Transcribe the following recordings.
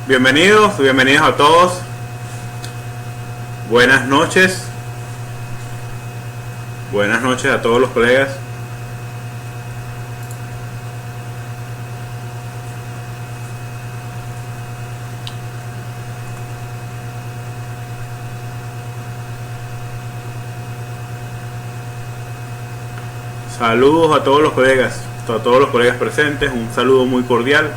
Bienvenidos, bienvenidos a todos. Buenas noches. Buenas noches a todos los colegas. Saludos a todos los colegas, a todos los colegas presentes, un saludo muy cordial.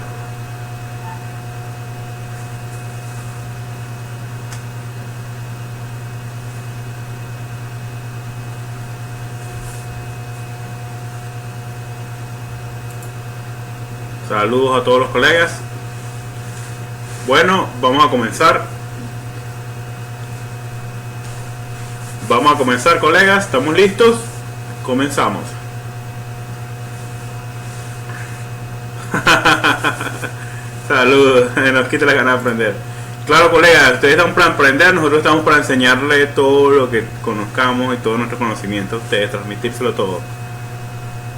Saludos a todos los colegas. Bueno, vamos a comenzar. Vamos a comenzar, colegas. ¿Estamos listos? Comenzamos. Saludos, nos quita la gana de aprender. Claro, colegas, ustedes están para aprender, nosotros estamos para enseñarle todo lo que conozcamos y todo nuestro conocimiento a ustedes, transmitírselo todo.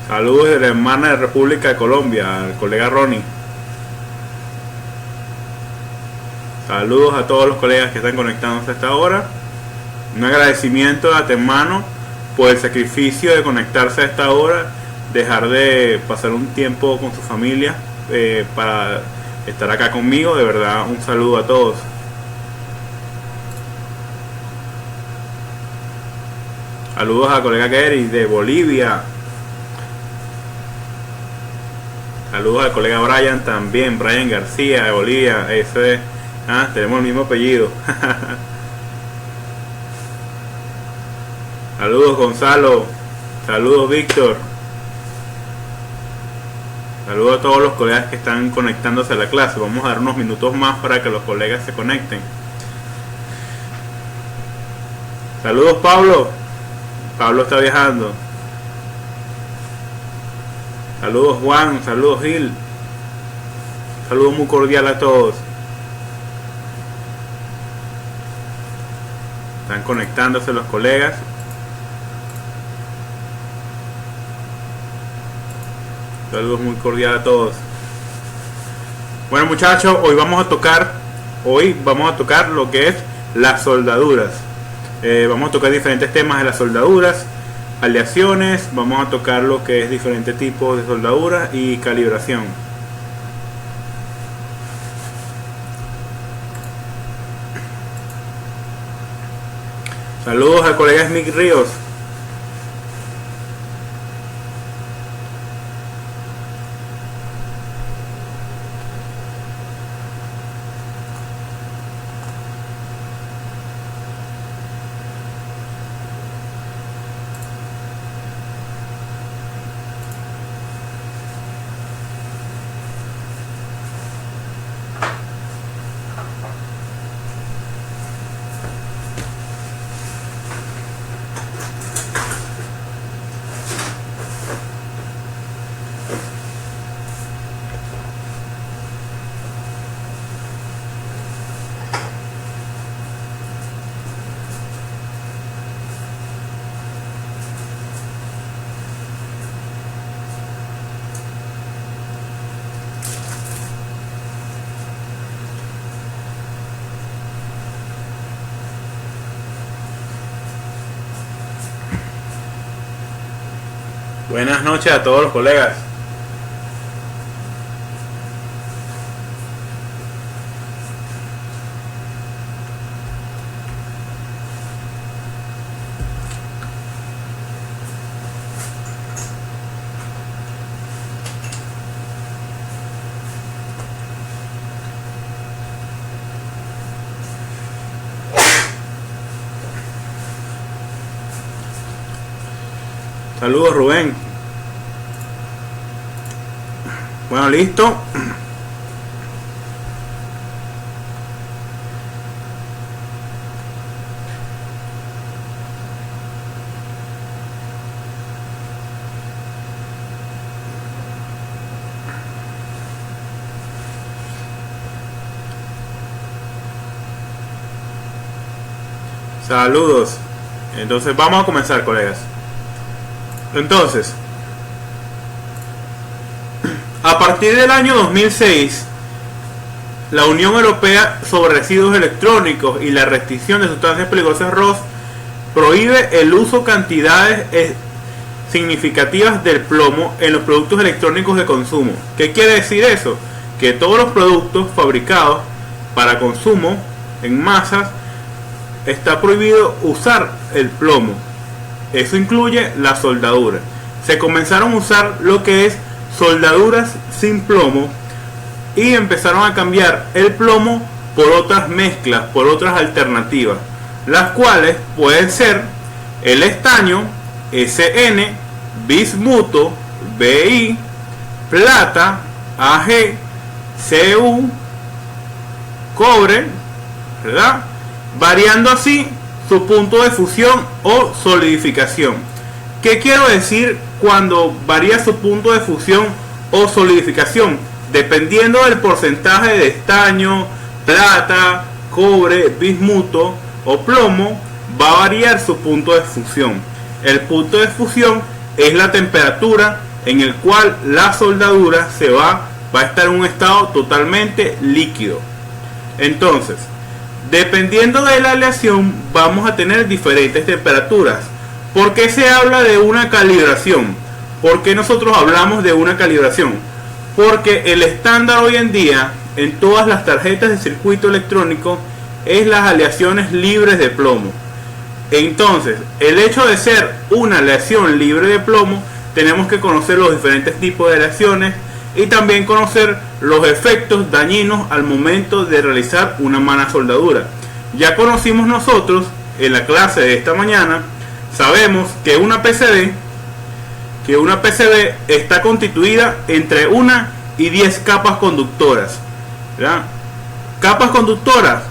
Saludos de la hermana de República de Colombia, al colega Ronnie. Saludos a todos los colegas que están conectándose a esta hora. Un agradecimiento de antemano por el sacrificio de conectarse a esta hora, dejar de pasar un tiempo con su familia para estar acá conmigo. De verdad, un saludo a todos. Saludos a colega Gary de Bolivia. Saludos al colega Brian también, Brian García de Bolivia. Ese, tenemos el mismo apellido. Saludos Gonzalo. Saludos Víctor. Saludos a todos los colegas que están conectándose a la clase. Vamos a dar unos minutos más para que los colegas se conecten. Saludos Pablo. Pablo está viajando. Saludos Juan, saludos Gil. Saludos muy cordial a todos. Están conectándose los colegas. Saludos muy cordial a todos. Bueno, muchachos, hoy vamos a tocar lo que es las soldaduras. Vamos a tocar diferentes temas de las soldaduras, aleaciones, vamos a tocar lo que es diferentes tipos de soldaduras y calibración. Saludos al colega Smith Ríos. Buenas noches a todos los colegas. Saludos Rubén. Bueno, listo. Saludos. Entonces vamos a comenzar, colegas. Entonces, a partir del año 2006, la Unión Europea sobre Residuos Electrónicos y la restricción de sustancias peligrosas RoHS prohíbe el uso de cantidades significativas del plomo en los productos electrónicos de consumo. ¿Qué quiere decir eso? Que todos los productos fabricados para consumo en masas está prohibido usar el plomo. Eso incluye la soldadura. Se comenzaron a usar lo que es soldaduras sin plomo y empezaron a cambiar el plomo por otras mezclas, por otras alternativas, las cuales pueden ser el estaño, SN, bismuto, BI, plata, AG, CU, cobre, ¿verdad? Variando así su punto de fusión o solidificación. ¿Qué quiero decir cuando varía su punto de fusión o solidificación? Dependiendo del porcentaje de estaño, plata, cobre, bismuto o plomo, va a variar su punto de fusión. El punto de fusión es la temperatura en el cual la soldadura va a estar en un estado totalmente líquido. Entonces, dependiendo de la aleación, vamos a tener diferentes temperaturas. ¿Por qué se habla de una calibración? ¿Por qué nosotros hablamos de una calibración? Porque el estándar hoy en día en todas las tarjetas de circuito electrónico es las aleaciones libres de plomo. Entonces, el hecho de ser una aleación libre de plomo, tenemos que conocer los diferentes tipos de aleaciones y también conocer los efectos dañinos al momento de realizar una mala soldadura. Ya conocimos nosotros en la clase de esta mañana, sabemos que una PCB está constituida entre 1 y 10 capas conductoras, ¿ya? Capas conductoras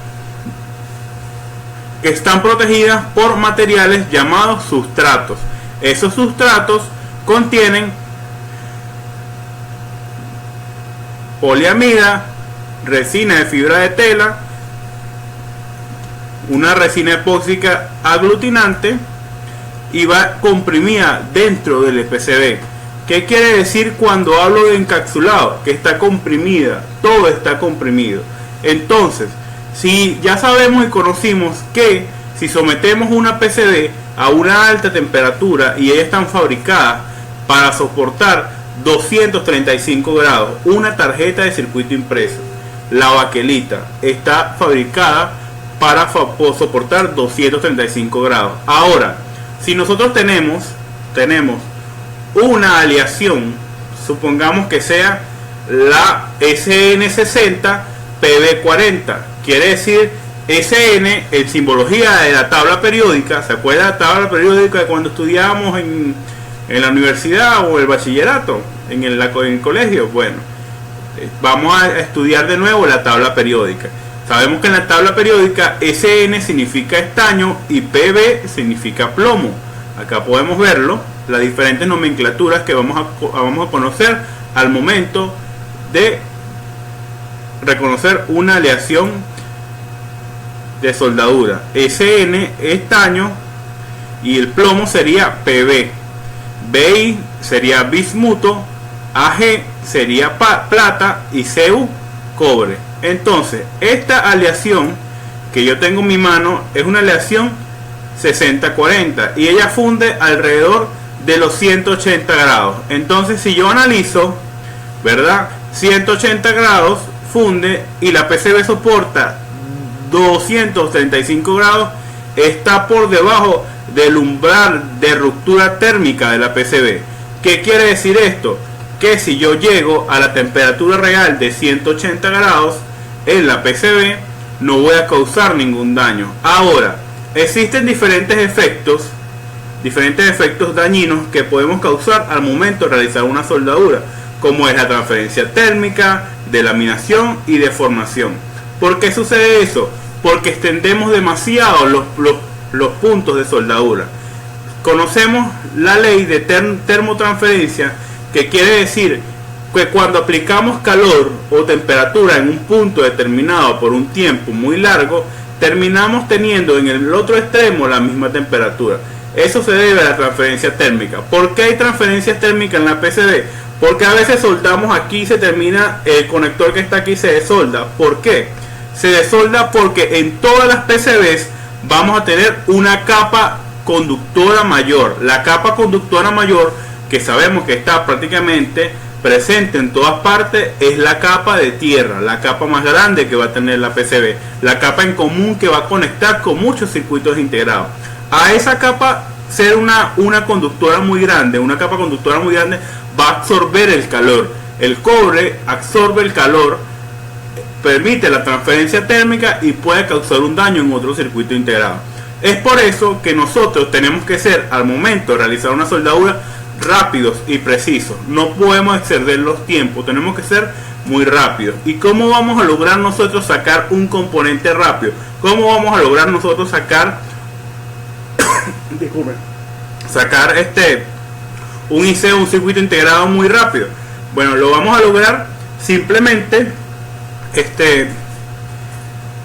que están protegidas por materiales llamados sustratos. Esos sustratos contienen poliamida, resina de fibra de tela, una resina epóxica aglutinante y va comprimida dentro del PCB. ¿Qué quiere decir cuando hablo de encapsulado? Que está comprimida, todo está comprimido. Entonces, si ya sabemos y conocimos que si sometemos una PCB a una alta temperatura y ellas están fabricadas para soportar 235 grados, una tarjeta de circuito impreso, la baquelita está fabricada para soportar 235 grados. Ahora, si nosotros tenemos una aleación, supongamos que sea la SN60 PB40, quiere decir SN en simbología de la tabla periódica. ¿Se acuerda de la tabla periódica de cuando estudiábamos en la universidad o el bachillerato, en el colegio? Bueno, vamos a estudiar de nuevo la tabla periódica. Sabemos que en la tabla periódica SN significa estaño y PB significa plomo. Acá podemos verlo, las diferentes nomenclaturas que vamos a conocer al momento de reconocer una aleación de soldadura. SN estaño y el plomo sería PB. BI sería bismuto, AG sería plata y CU cobre. Entonces, esta aleación que yo tengo en mi mano es una aleación 60-40 y ella funde alrededor de los 180 grados. Entonces, si yo analizo, ¿verdad? 180 grados funde y la PCB soporta 235 grados, está por debajo del umbral de ruptura térmica de la PCB. ¿Qué quiere decir esto? Que si yo llego a la temperatura real de 180 grados en la PCB, no voy a causar ningún daño. Ahora, existen diferentes efectos dañinos que podemos causar al momento de realizar una soldadura, como es la transferencia térmica, delaminación y deformación. ¿Por qué sucede eso? Porque extendemos demasiado los puntos de soldadura. Conocemos la ley de termotransferencia, que quiere decir que cuando aplicamos calor o temperatura en un punto determinado por un tiempo muy largo, terminamos teniendo en el otro extremo la misma temperatura. Eso se debe a la transferencia térmica. ¿Por qué hay transferencia térmica en la PCB? Porque a veces soldamos aquí, se termina el conector que está aquí, se desolda. ¿Por qué? Se desolda porque en todas las PCBs vamos a tener una capa conductora mayor. La capa conductora mayor, que sabemos que está prácticamente presente en todas partes, es la capa de tierra, la capa más grande que va a tener la PCB, la capa en común que va a conectar con muchos circuitos integrados. A esa capa, ser una conductora muy grande, una capa conductora muy grande, va a absorber el calor. El cobre absorbe el calor, permite la transferencia térmica y puede causar un daño en otro circuito integrado. Es por eso que nosotros tenemos que ser, al momento de realizar una soldadura, rápidos y precisos. No podemos exceder los tiempos, tenemos que ser muy rápidos. ¿Y cómo vamos a lograr nosotros sacar un componente rápido? ¿Cómo vamos a lograr nosotros sacar un IC, un circuito integrado muy rápido? Bueno, lo vamos a lograr simplemente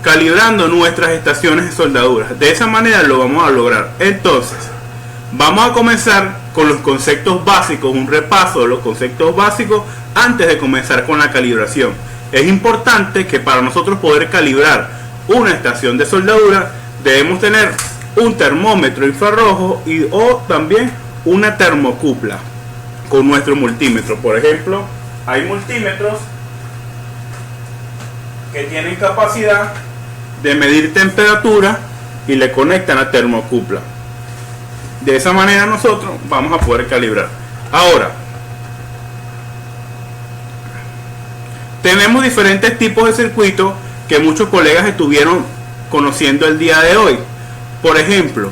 calibrando nuestras estaciones de soldaduras. De esa manera lo vamos a lograr. Entonces, vamos a comenzar con los conceptos básicos, un repaso de los conceptos básicos antes de comenzar con la calibración. Es importante que para nosotros poder calibrar una estación de soldadura debemos tener un termómetro infrarrojo o también una termocupla con nuestro multímetro. Por ejemplo, hay multímetros que tienen capacidad de medir temperatura y le conectan a termocupla. De esa manera nosotros vamos a poder calibrar. Ahora, tenemos diferentes tipos de circuitos que muchos colegas estuvieron conociendo el día de hoy. Por ejemplo,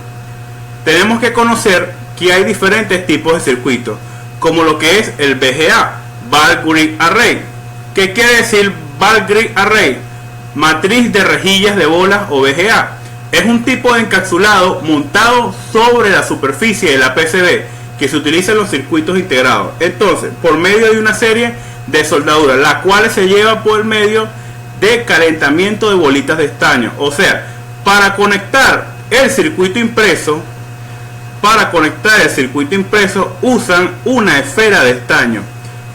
tenemos que conocer que hay diferentes tipos de circuitos, como lo que es el VGA, Ball Grid Array. ¿Qué quiere decir Ball Grid Array? Matriz de rejillas de bolas o VGA. Es un tipo de encapsulado montado sobre la superficie de la PCB que se utiliza en los circuitos integrados. Entonces, por medio de una serie de soldaduras, las cuales se lleva por medio de calentamiento de bolitas de estaño. O sea, para conectar el circuito impreso, usan una esfera de estaño.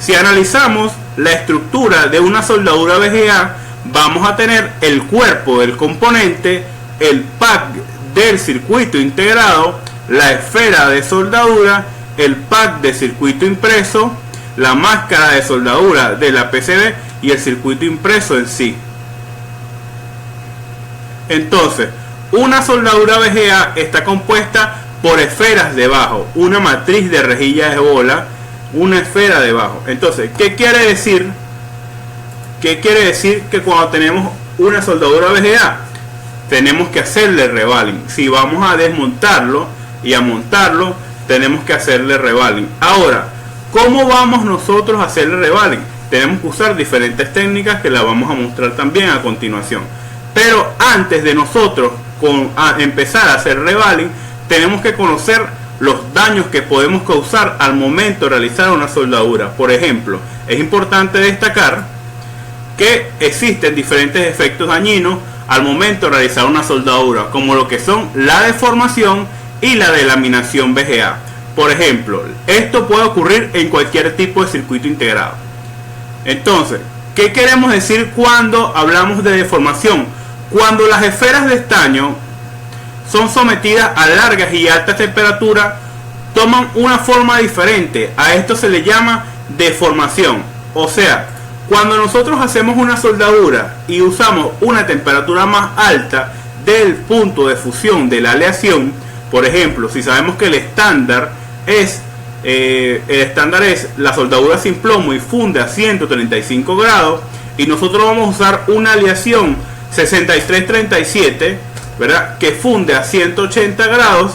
Si analizamos la estructura de una soldadura VGA, vamos a tener el cuerpo del componente, el pack del circuito integrado, la esfera de soldadura, el pack de circuito impreso, la máscara de soldadura de la PCB y el circuito impreso en sí. Entonces, una soldadura VGA está compuesta por esferas debajo, una matriz de rejillas de bola, una esfera debajo. Entonces, ¿qué quiere decir? ¿Qué quiere decir? Que cuando tenemos una soldadura VGA tenemos que hacerle revaling. Si vamos a desmontarlo y a montarlo, tenemos que hacerle revaling. Ahora, ¿cómo vamos nosotros a hacerle revaling? Tenemos que usar diferentes técnicas que las vamos a mostrar también a continuación. Pero antes de nosotros empezar a hacer revaling, tenemos que conocer los daños que podemos causar al momento de realizar una soldadura. Por ejemplo, es importante destacar que existen diferentes efectos dañinos al momento de realizar una soldadura, como lo que son la deformación y la delaminación VGA. Por ejemplo, esto puede ocurrir en cualquier tipo de circuito integrado. Entonces, ¿qué queremos decir cuando hablamos de deformación? Cuando las esferas de estaño son sometidas a largas y altas temperaturas, toman una forma diferente. A esto se le llama deformación. O sea, cuando nosotros hacemos una soldadura y usamos una temperatura más alta del punto de fusión de la aleación, por ejemplo, si sabemos que el estándar es la soldadura sin plomo y funde a 135 grados, y nosotros vamos a usar una aleación 6337, ¿verdad?, que funde a 180 grados,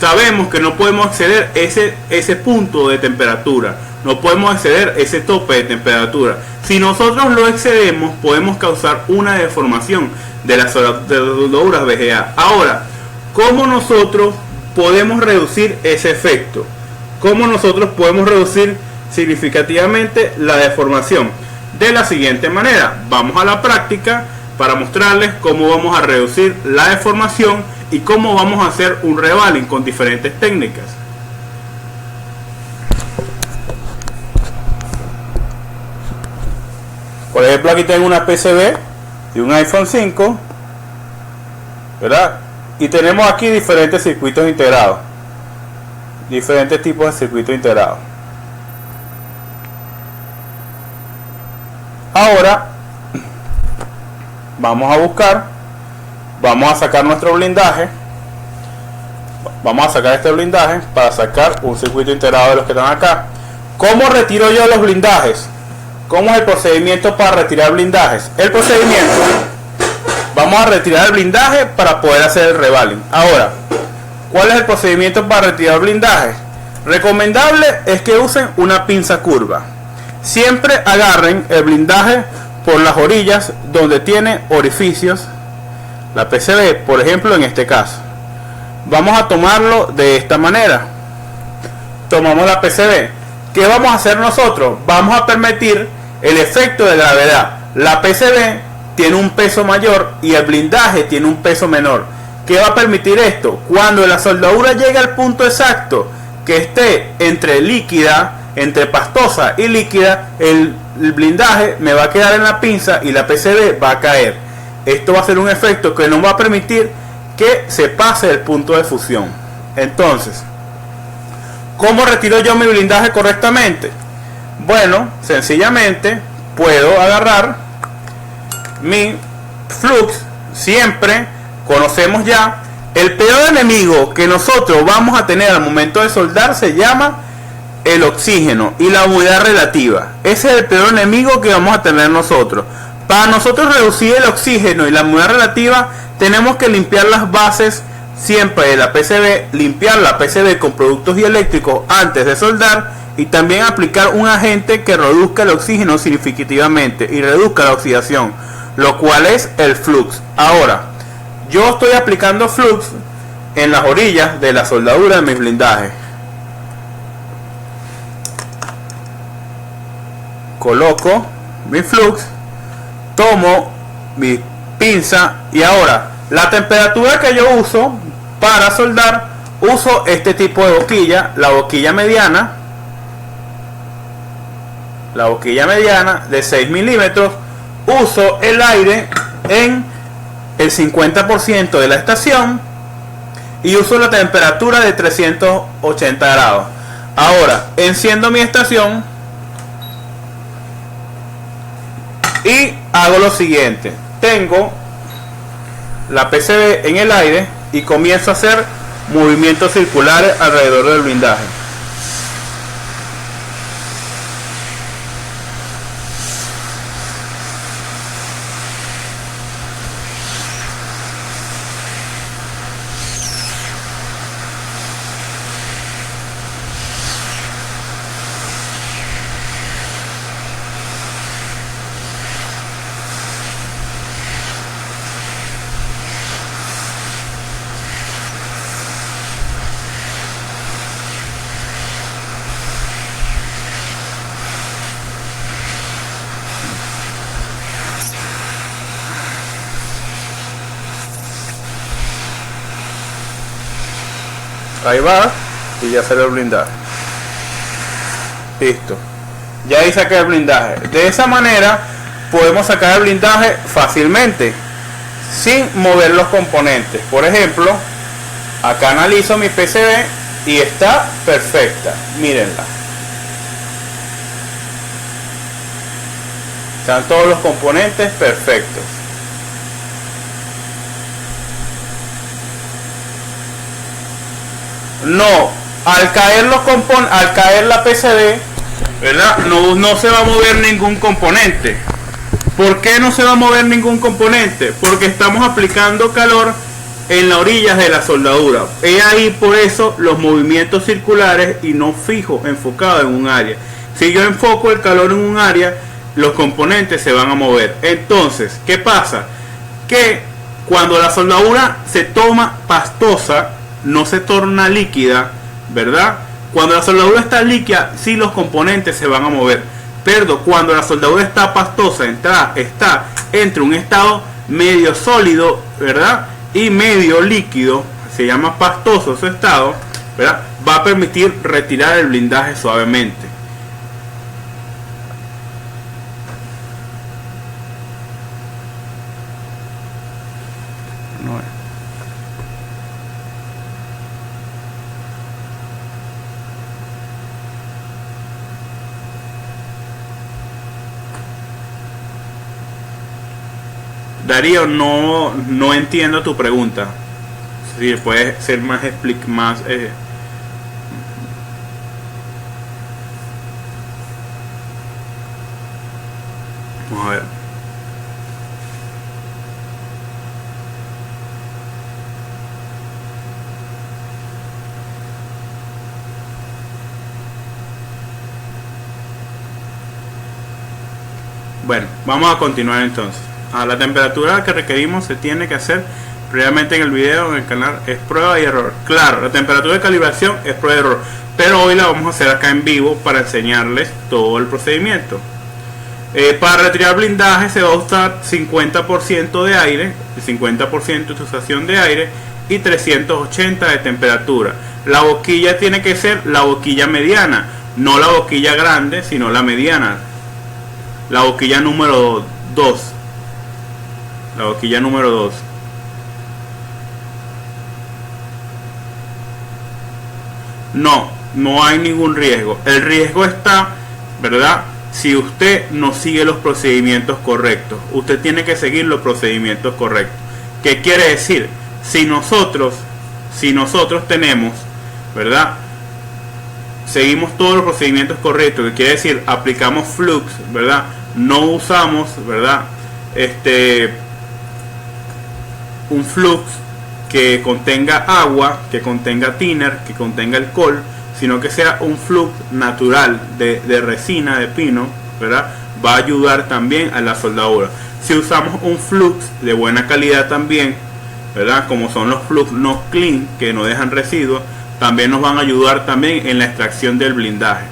sabemos que no podemos exceder ese punto de temperatura, no podemos exceder ese tope de temperatura. Si nosotros lo excedemos, podemos causar una deformación de las soldaduras VGA. Ahora, ¿cómo nosotros podemos reducir ese efecto? ¿Cómo nosotros podemos reducir significativamente la deformación? De la siguiente manera, vamos a la práctica para mostrarles cómo vamos a reducir la deformación y cómo vamos a hacer un revaling con diferentes técnicas. Por ejemplo, aquí tengo una PCB de un iPhone 5, ¿verdad? Y tenemos aquí diferentes circuitos integrados, diferentes tipos de circuitos integrados. Ahora vamos a buscar, vamos a sacar nuestro blindaje, vamos a sacar este blindaje para sacar un circuito integrado de los que están acá. ¿Cómo retiro yo los blindajes? ¿Cómo es el procedimiento para retirar blindajes? El procedimiento, vamos a retirar el blindaje para poder hacer el revaling. Ahora, ¿cuál es el procedimiento para retirar blindajes? Recomendable es que usen una pinza curva. Siempre agarren el blindaje por las orillas donde tiene orificios, la PCB, por ejemplo, en este caso. Vamos a tomarlo de esta manera. Tomamos la PCB. ¿Qué vamos a hacer nosotros? Vamos a permitir el efecto de gravedad. La PCB tiene un peso mayor y el blindaje tiene un peso menor. ¿Qué va a permitir esto? Cuando la soldadura llegue al punto exacto que esté entre líquida, entre pastosa y líquida, el blindaje me va a quedar en la pinza y la PCB va a caer. Esto va a ser un efecto que no va a permitir que se pase el punto de fusión. Entonces, ¿cómo retiro yo mi blindaje correctamente? Bueno, sencillamente puedo agarrar mi flux. Siempre conocemos ya el peor enemigo que nosotros vamos a tener al momento de soldar, se llama el oxígeno y la humedad relativa. Ese es el peor enemigo que vamos a tener nosotros. Para nosotros reducir el oxígeno y la humedad relativa, tenemos que limpiar las bases siempre de la PCB, limpiar la PCB con productos dieléctricos antes de soldar, y también aplicar un agente que reduzca el oxígeno significativamente y reduzca la oxidación, lo cual es el flux. Ahora, yo estoy aplicando flux en las orillas de la soldadura de mi blindaje. Coloco mi flux, tomo mi pinza y ahora la temperatura que yo uso para soldar, uso este tipo de boquilla, la boquilla mediana de 6 milímetros. Uso el aire en el 50% de la estación y uso la temperatura de 380 grados. Ahora enciendo mi estación y hago lo siguiente. Tengo la PCB en el aire y comienzo a hacer movimientos circulares alrededor del blindaje. Ahí va, y ya salió el blindaje. Listo, ya ahí saqué el blindaje. De esa manera podemos sacar el blindaje fácilmente sin mover los componentes. Por ejemplo, acá analizo mi PCB y está perfecta, mírenla. Están todos los componentes perfectos. No, al caer la PCB, ¿verdad? No se va a mover ningún componente. ¿Por qué no se va a mover ningún componente? Porque estamos aplicando calor en las orillas de la soldadura. Es ahí por eso los movimientos circulares y no fijo, enfocado en un área. Si yo enfoco el calor en un área, los componentes se van a mover. Entonces, ¿qué pasa? Que cuando la soldadura se toma pastosa, no se torna líquida, ¿verdad? Cuando la soldadura está líquida, sí los componentes se van a mover. Pero cuando la soldadura está pastosa, está entre un estado medio sólido, ¿verdad? Y medio líquido, se llama pastoso ese estado, ¿verdad? Va a permitir retirar el blindaje suavemente. Darío, no entiendo tu pregunta. Si puedes ser más vamos a ver. Bueno, vamos a continuar entonces. A la temperatura que requerimos se tiene que hacer previamente en el video, en el canal, es prueba y error. Claro, la temperatura de calibración es prueba y error, pero hoy la vamos a hacer acá en vivo para enseñarles todo el procedimiento. Para retirar blindaje se va a usar 50% de aire, 50% de usación de aire y 380 de temperatura. La boquilla tiene que ser la boquilla mediana, no la boquilla grande, sino la mediana. La boquilla número 2. La boquilla número 2. No hay ningún riesgo. El riesgo está, ¿verdad? Si usted no sigue los procedimientos correctos. Usted tiene que seguir los procedimientos correctos. ¿Qué quiere decir? Si nosotros tenemos, ¿verdad? Seguimos todos los procedimientos correctos, que quiere decir aplicamos flux, ¿verdad? No usamos, ¿verdad? Un flux que contenga agua, que contenga thinner, que contenga alcohol, sino que sea un flux natural de resina de pino, ¿verdad? Va a ayudar también a la soldadura. Si usamos un flux de buena calidad también, ¿verdad? Como son los flux no clean, que no dejan residuos, también nos van a ayudar también en la extracción del blindaje.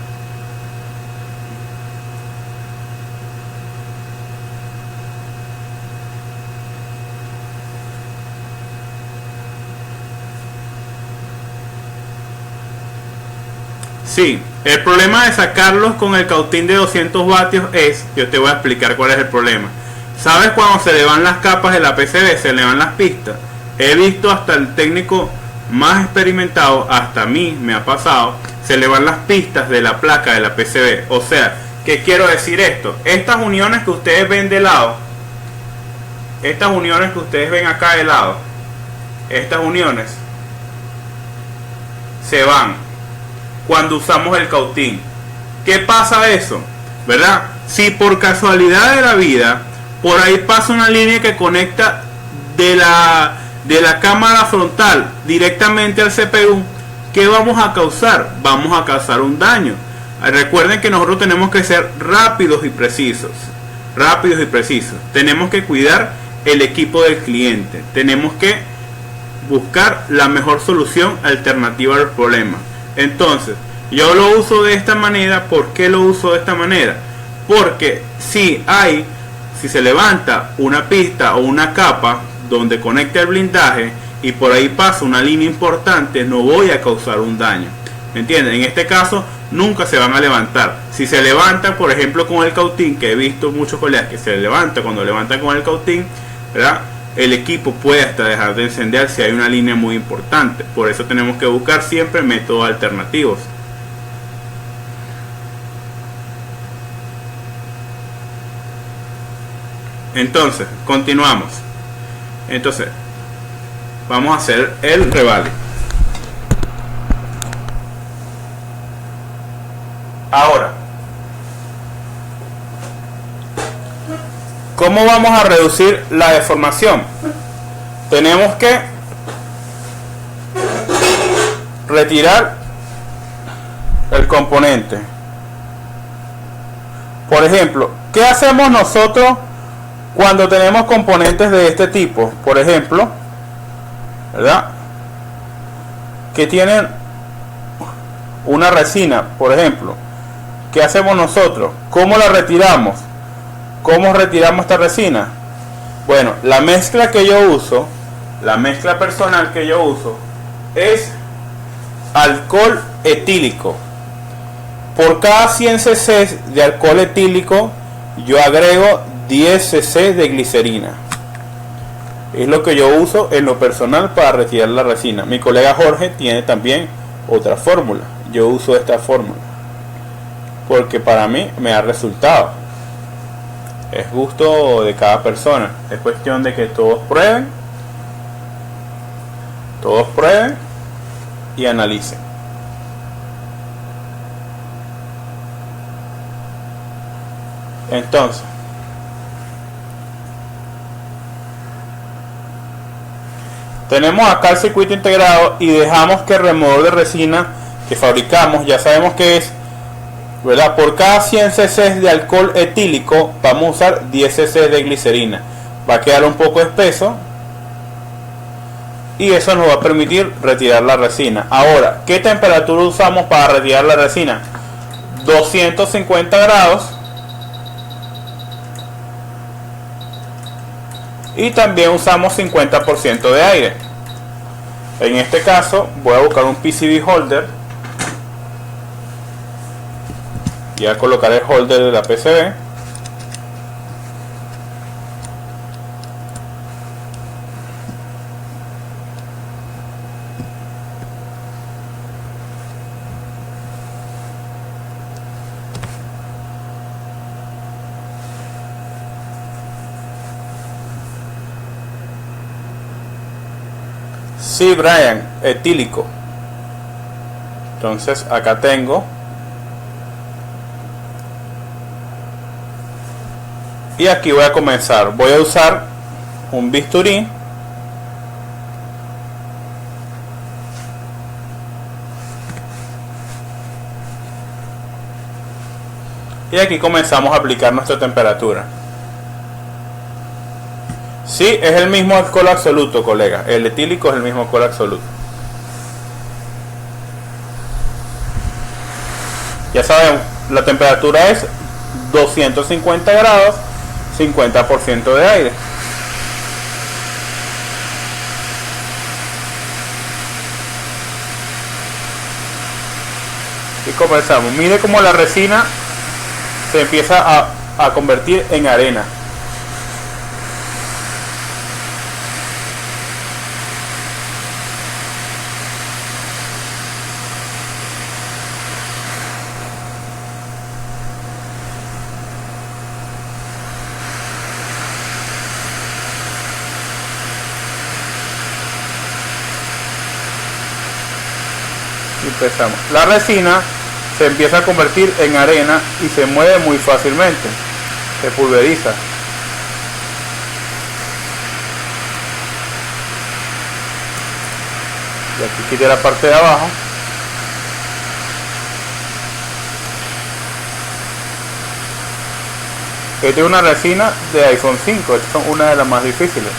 Sí, el problema de sacarlos con el cautín de 200 vatios es, yo te voy a explicar cuál es el problema. ¿Sabes cuando se le van las capas de la PCB, se le van las pistas? He visto hasta el técnico más experimentado, hasta a mí me ha pasado, se le van las pistas de la placa de la PCB. O sea, ¿qué quiero decir esto? Estas uniones que ustedes ven de lado, estas uniones que ustedes ven acá de lado, estas uniones se van cuando usamos el cautín. ¿Qué pasa eso? ¿Verdad? Si por casualidad de la vida por ahí pasa una línea que conecta de la cámara frontal directamente al CPU, ¿qué vamos a causar? Vamos a causar un daño. Recuerden que nosotros tenemos que ser rápidos y precisos. Rápidos y precisos. Tenemos que cuidar el equipo del cliente. Tenemos que buscar la mejor solución alternativa al problema. Entonces, yo lo uso de esta manera. ¿Por qué lo uso de esta manera? Porque si se levanta una pista o una capa donde conecta el blindaje y por ahí pasa una línea importante, no voy a causar un daño. ¿Me entienden? En este caso nunca se van a levantar. Si se levantan, por ejemplo, con el cautín, que he visto muchos colegas que se levanta cuando levantan con el cautín, ¿verdad? El equipo puede hasta dejar de encender si hay una línea muy importante. Por eso tenemos que buscar siempre métodos alternativos. Entonces, continuamos. Entonces, vamos a hacer el revale. Ahora, ¿cómo vamos a reducir la deformación? Tenemos que retirar el componente. Por ejemplo, ¿qué hacemos nosotros cuando tenemos componentes de este tipo? Por ejemplo, ¿verdad? Que tienen una resina, por ejemplo. ¿Qué hacemos nosotros? ¿Cómo la retiramos? ¿Cómo retiramos esta resina? Bueno, la mezcla que yo uso, la mezcla personal que yo uso, es alcohol etílico. Por cada 100 cc de alcohol etílico, yo agrego 10 cc de glicerina. Es lo que yo uso en lo personal para retirar la resina. Mi colega Jorge tiene también otra fórmula. Yo uso esta fórmula porque para mí me ha resultado. Es gusto de cada persona. Es cuestión de que todos prueben y analicen. Entonces, tenemos acá el circuito integrado y dejamos que el removedor de resina que fabricamos, ya sabemos que es, ¿verdad? Por cada 100 cc de alcohol etílico vamos a usar 10 cc de glicerina. Va a quedar un poco espeso y eso nos va a permitir retirar la resina. Ahora, ¿qué temperatura usamos para retirar la resina? 250 grados. Y también usamos 50% de aire. En este caso voy a buscar un PCB holder y a colocar el holder de la PCB. Sí, Brian, etílico. Entonces acá tengo. Y aquí voy a comenzar. Voy a usar un bisturí. Y aquí comenzamos a aplicar nuestra temperatura. Sí, es el mismo alcohol absoluto, colega. El etílico es el mismo alcohol absoluto. Ya sabemos, la temperatura es 250 grados, 50% de aire. Y comenzamos. Mire cómo la resina se empieza a convertir en arena. Empezamos. La resina se empieza a convertir en arena y se mueve muy fácilmente, se pulveriza. Y aquí quité la parte de abajo. Esta es una resina de iPhone 5, esta es una de las más difíciles.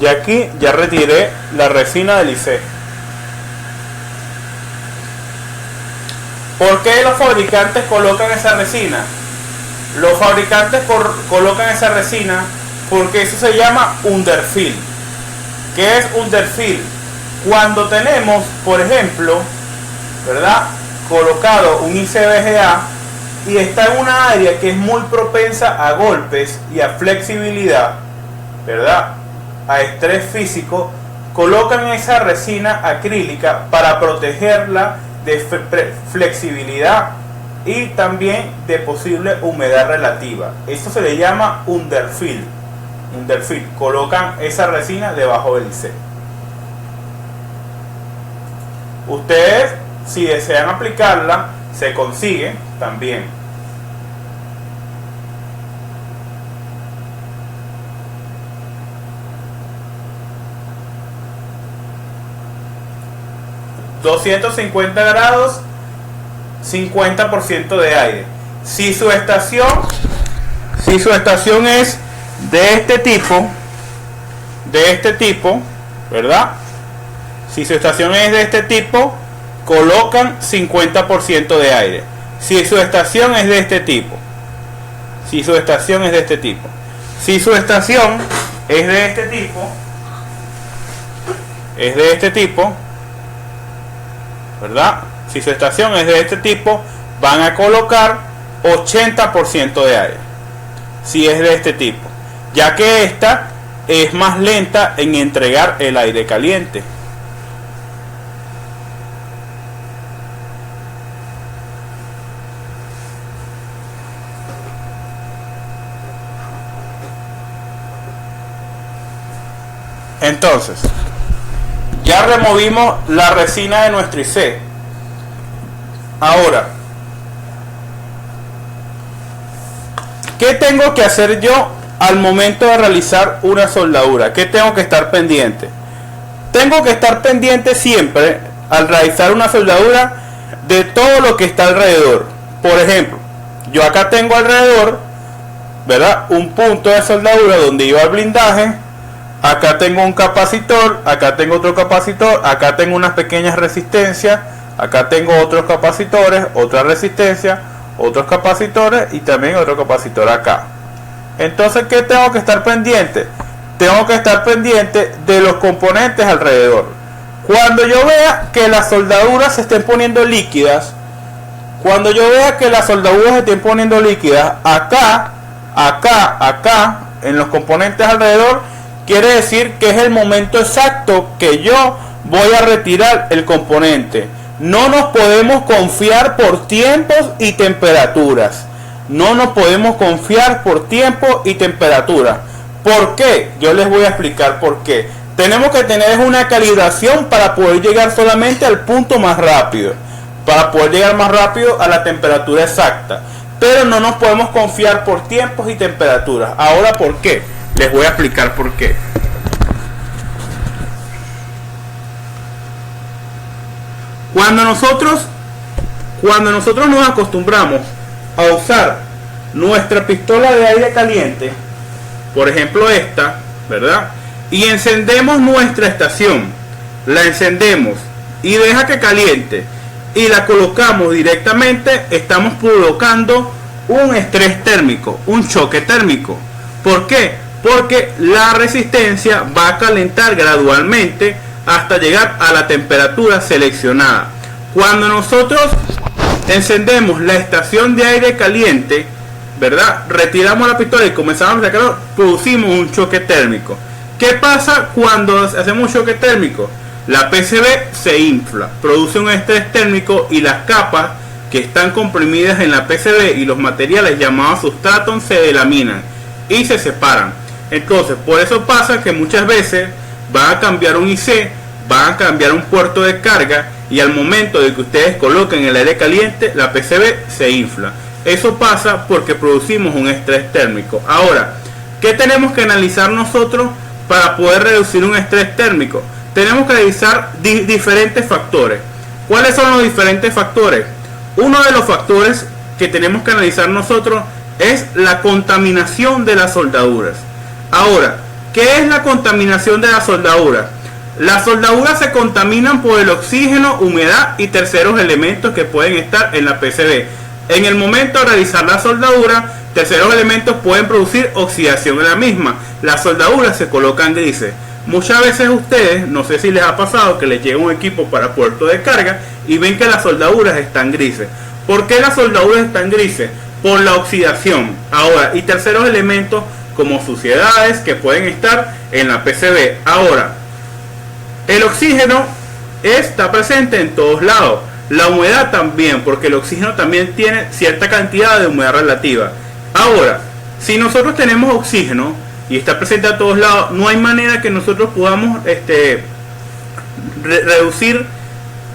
Y aquí ya retiré la resina del IC. ¿Por qué los fabricantes colocan esa resina? Los fabricantes colocan esa resina porque eso se llama underfill. ¿Qué es underfill? Cuando tenemos, por ejemplo, ¿verdad?, colocado un ICVGA y está en una área que es muy propensa a golpes y a flexibilidad, ¿verdad?, a estrés físico, colocan esa resina acrílica para protegerla de flexibilidad y también de posible humedad relativa. Esto se le llama underfill. Underfill. Colocan esa resina debajo del IC. Ustedes, si desean aplicarla, se consigue también. ...250 grados... ...50% de aire... Si su estación es de este tipo... ¿verdad? Si su estación es de este tipo, colocan 50% de aire. Si su estación es de este tipo, si su estación es de este tipo, si su estación es de este tipo, ¿verdad? Si su estación es de este tipo, van a colocar 80% de aire. Si es de este tipo, ya que esta es más lenta en entregar el aire caliente. Entonces, ya removimos la resina de nuestro IC. Ahora, ¿qué tengo que hacer yo al momento de realizar una soldadura? ¿Qué tengo que estar pendiente? Tengo que estar pendiente siempre al realizar una soldadura de todo lo que está alrededor. Por ejemplo, yo acá tengo alrededor, ¿verdad?, un punto de soldadura donde iba el blindaje. Acá tengo un capacitor, acá tengo otro capacitor, acá tengo unas pequeñas resistencias, acá tengo otros capacitores, otra resistencia, otros capacitores y también otro capacitor acá. Entonces, ¿qué tengo que estar pendiente? Tengo que estar pendiente de los componentes alrededor. Cuando yo vea que las soldaduras se estén poniendo líquidas, acá, en los componentes alrededor, quiere decir que es el momento exacto que yo voy a retirar el componente. No nos podemos confiar por tiempos y temperaturas. ¿Por qué? Yo les voy a explicar por qué. Tenemos que tener una calibración para poder llegar solamente al punto más rápido. Para poder llegar más rápido a la temperatura exacta. Pero no nos podemos confiar por tiempos y temperaturas. Ahora, ¿por qué? Les voy a explicar por qué. Cuando nosotros nos acostumbramos a usar nuestra pistola de aire caliente, por ejemplo esta, ¿verdad?, y encendemos nuestra estación, la encendemos y deja que caliente y la colocamos directamente, estamos provocando un estrés térmico, un choque térmico. ¿Por qué? Porque la resistencia va a calentar gradualmente hasta llegar a la temperatura seleccionada. Cuando nosotros encendemos la estación de aire caliente, ¿verdad?, retiramos la pistola y comenzamos a sacarlo, producimos un choque térmico. ¿Qué pasa cuando hacemos un choque térmico? La PCB se infla, produce un estrés térmico y las capas que están comprimidas en la PCB y los materiales llamados sustratos se delaminan y se separan. Entonces, por eso pasa que muchas veces van a cambiar un IC, van a cambiar un puerto de carga y al momento de que ustedes coloquen el aire caliente, la PCB se infla. Eso pasa porque producimos un estrés térmico. Ahora, ¿qué tenemos que analizar nosotros para poder reducir un estrés térmico? Tenemos que analizar diferentes factores. ¿Cuáles son los diferentes factores? Uno de los factores que tenemos que analizar nosotros es la contaminación de las soldaduras. Ahora, ¿qué es la contaminación de las soldaduras? Las soldaduras se contaminan por el oxígeno, humedad y terceros elementos que pueden estar en la PCB. En el momento de realizar la soldadura, terceros elementos pueden producir oxidación en la misma. Las soldaduras se colocan grises. Muchas veces ustedes, no sé si les ha pasado que les llega un equipo para puerto de carga y ven que las soldaduras están grises. ¿Por qué las soldaduras están grises? Por la oxidación. Ahora, y terceros elementos como suciedades que pueden estar en la PCB. Ahora, el oxígeno está presente en todos lados. La humedad también, porque el oxígeno también tiene cierta cantidad de humedad relativa. Ahora, si nosotros tenemos oxígeno y está presente a todos lados, no hay manera que nosotros podamos reducir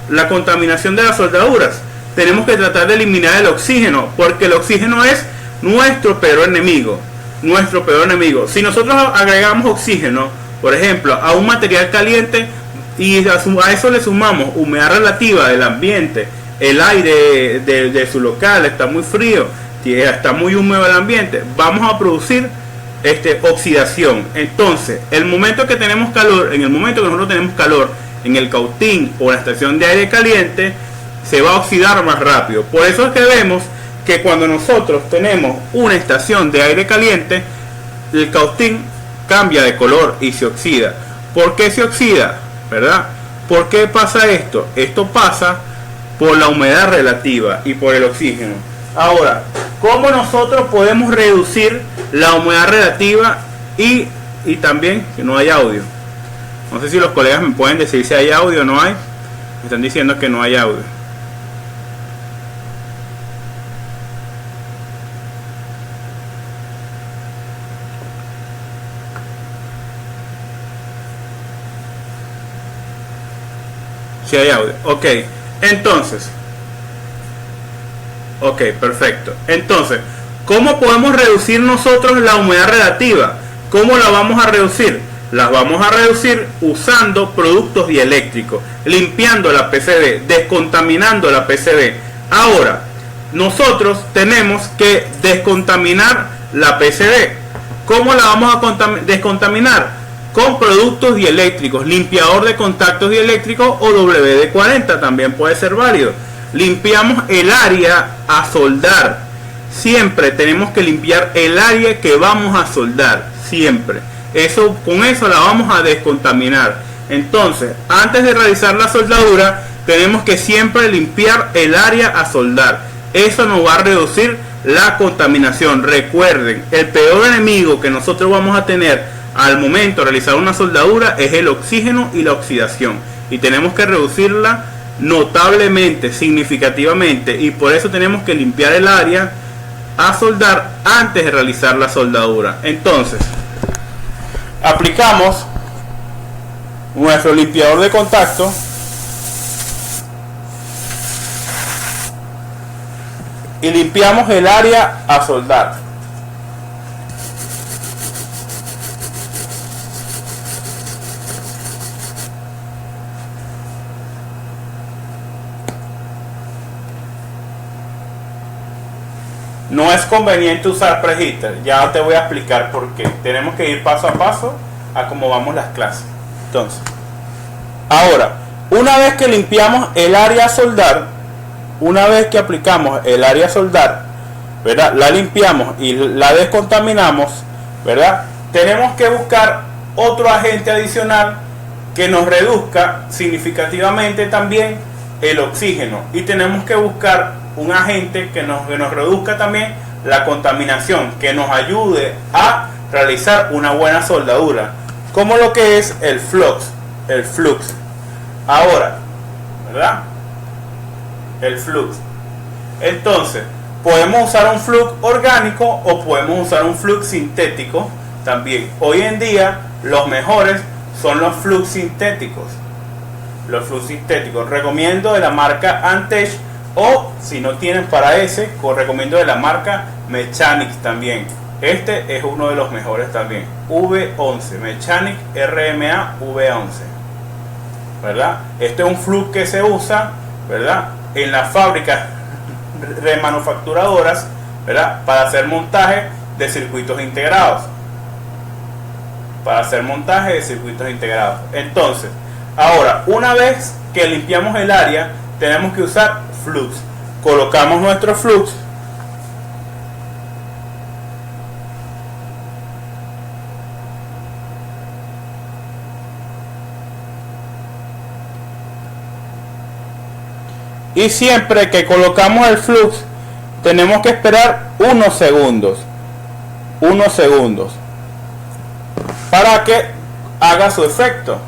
la contaminación de las soldaduras. Tenemos que tratar de eliminar el oxígeno, porque el oxígeno es nuestro peor enemigo. Si nosotros agregamos oxígeno, por ejemplo, a un material caliente y a eso le sumamos humedad relativa del ambiente, el aire de su local está muy frío, está muy húmedo el ambiente, vamos a producir oxidación. Entonces, en el momento que nosotros tenemos calor, en el cautín o en la estación de aire caliente, se va a oxidar más rápido. Por eso es que vemos que cuando nosotros tenemos una estación de aire caliente, el cautín cambia de color y se oxida. ¿Por qué se oxida? ¿Verdad? ¿Por qué pasa esto? Esto pasa por la humedad relativa y por el oxígeno. Ahora, ¿cómo nosotros podemos reducir la humedad relativa y también que no hay audio? No sé si los colegas me pueden decir si hay audio o no hay. Me están diciendo que no hay audio. Si hay audio. Ok. Entonces. Ok, perfecto. Entonces, ¿cómo podemos reducir nosotros la humedad relativa? ¿Cómo la vamos a reducir? Las vamos a reducir usando productos dieléctricos, limpiando la PCB, descontaminando la PCB. Ahora, nosotros tenemos que descontaminar la PCB. ¿Cómo la vamos a descontaminar? Con productos dieléctricos, limpiador de contactos dieléctricos o WD-40 también puede ser válido. Limpiamos el área a soldar. Siempre tenemos que limpiar el área que vamos a soldar, siempre. Con eso la vamos a descontaminar. Entonces, antes de realizar la soldadura, tenemos que siempre limpiar el área a soldar. Eso nos va a reducir la contaminación. Recuerden, el peor enemigo que nosotros vamos a tener al momento de realizar una soldadura es el oxígeno y la oxidación, y tenemos que reducirla notablemente, significativamente, y por eso tenemos que limpiar el área a soldar antes de realizar la soldadura. Entonces, aplicamos nuestro limpiador de contacto y limpiamos el área a soldar. No es conveniente usar preheater, ya te voy a explicar por qué. Tenemos que ir paso a paso a cómo vamos las clases. Entonces, ahora, una vez que limpiamos el área a soldar, una vez que aplicamos el área a soldar, ¿verdad? La limpiamos y la descontaminamos, ¿verdad? Tenemos que buscar otro agente adicional que nos reduzca significativamente también el oxígeno, y tenemos que buscar un agente que nos reduzca también la contaminación, que nos ayude a realizar una buena soldadura, como lo que es el flux. Ahora, ¿verdad? El flux. Entonces, podemos usar un flux orgánico o podemos usar un flux sintético también. Hoy en día los mejores son los flux sintéticos. Recomiendo de la marca Antech, o si no tienen para ese, recomiendo de la marca Mechanics también. Este es uno de los mejores también, V11, Mechanics RMA V11, ¿verdad? Este es un flux que se usa, ¿verdad?, en las fábricas remanufacturadoras, ¿verdad?, para hacer montaje de circuitos integrados. Entonces, ahora, una vez que limpiamos el área, tenemos que usar flux. Colocamos nuestro flux y siempre que colocamos el flux tenemos que esperar unos segundos para que haga su efecto.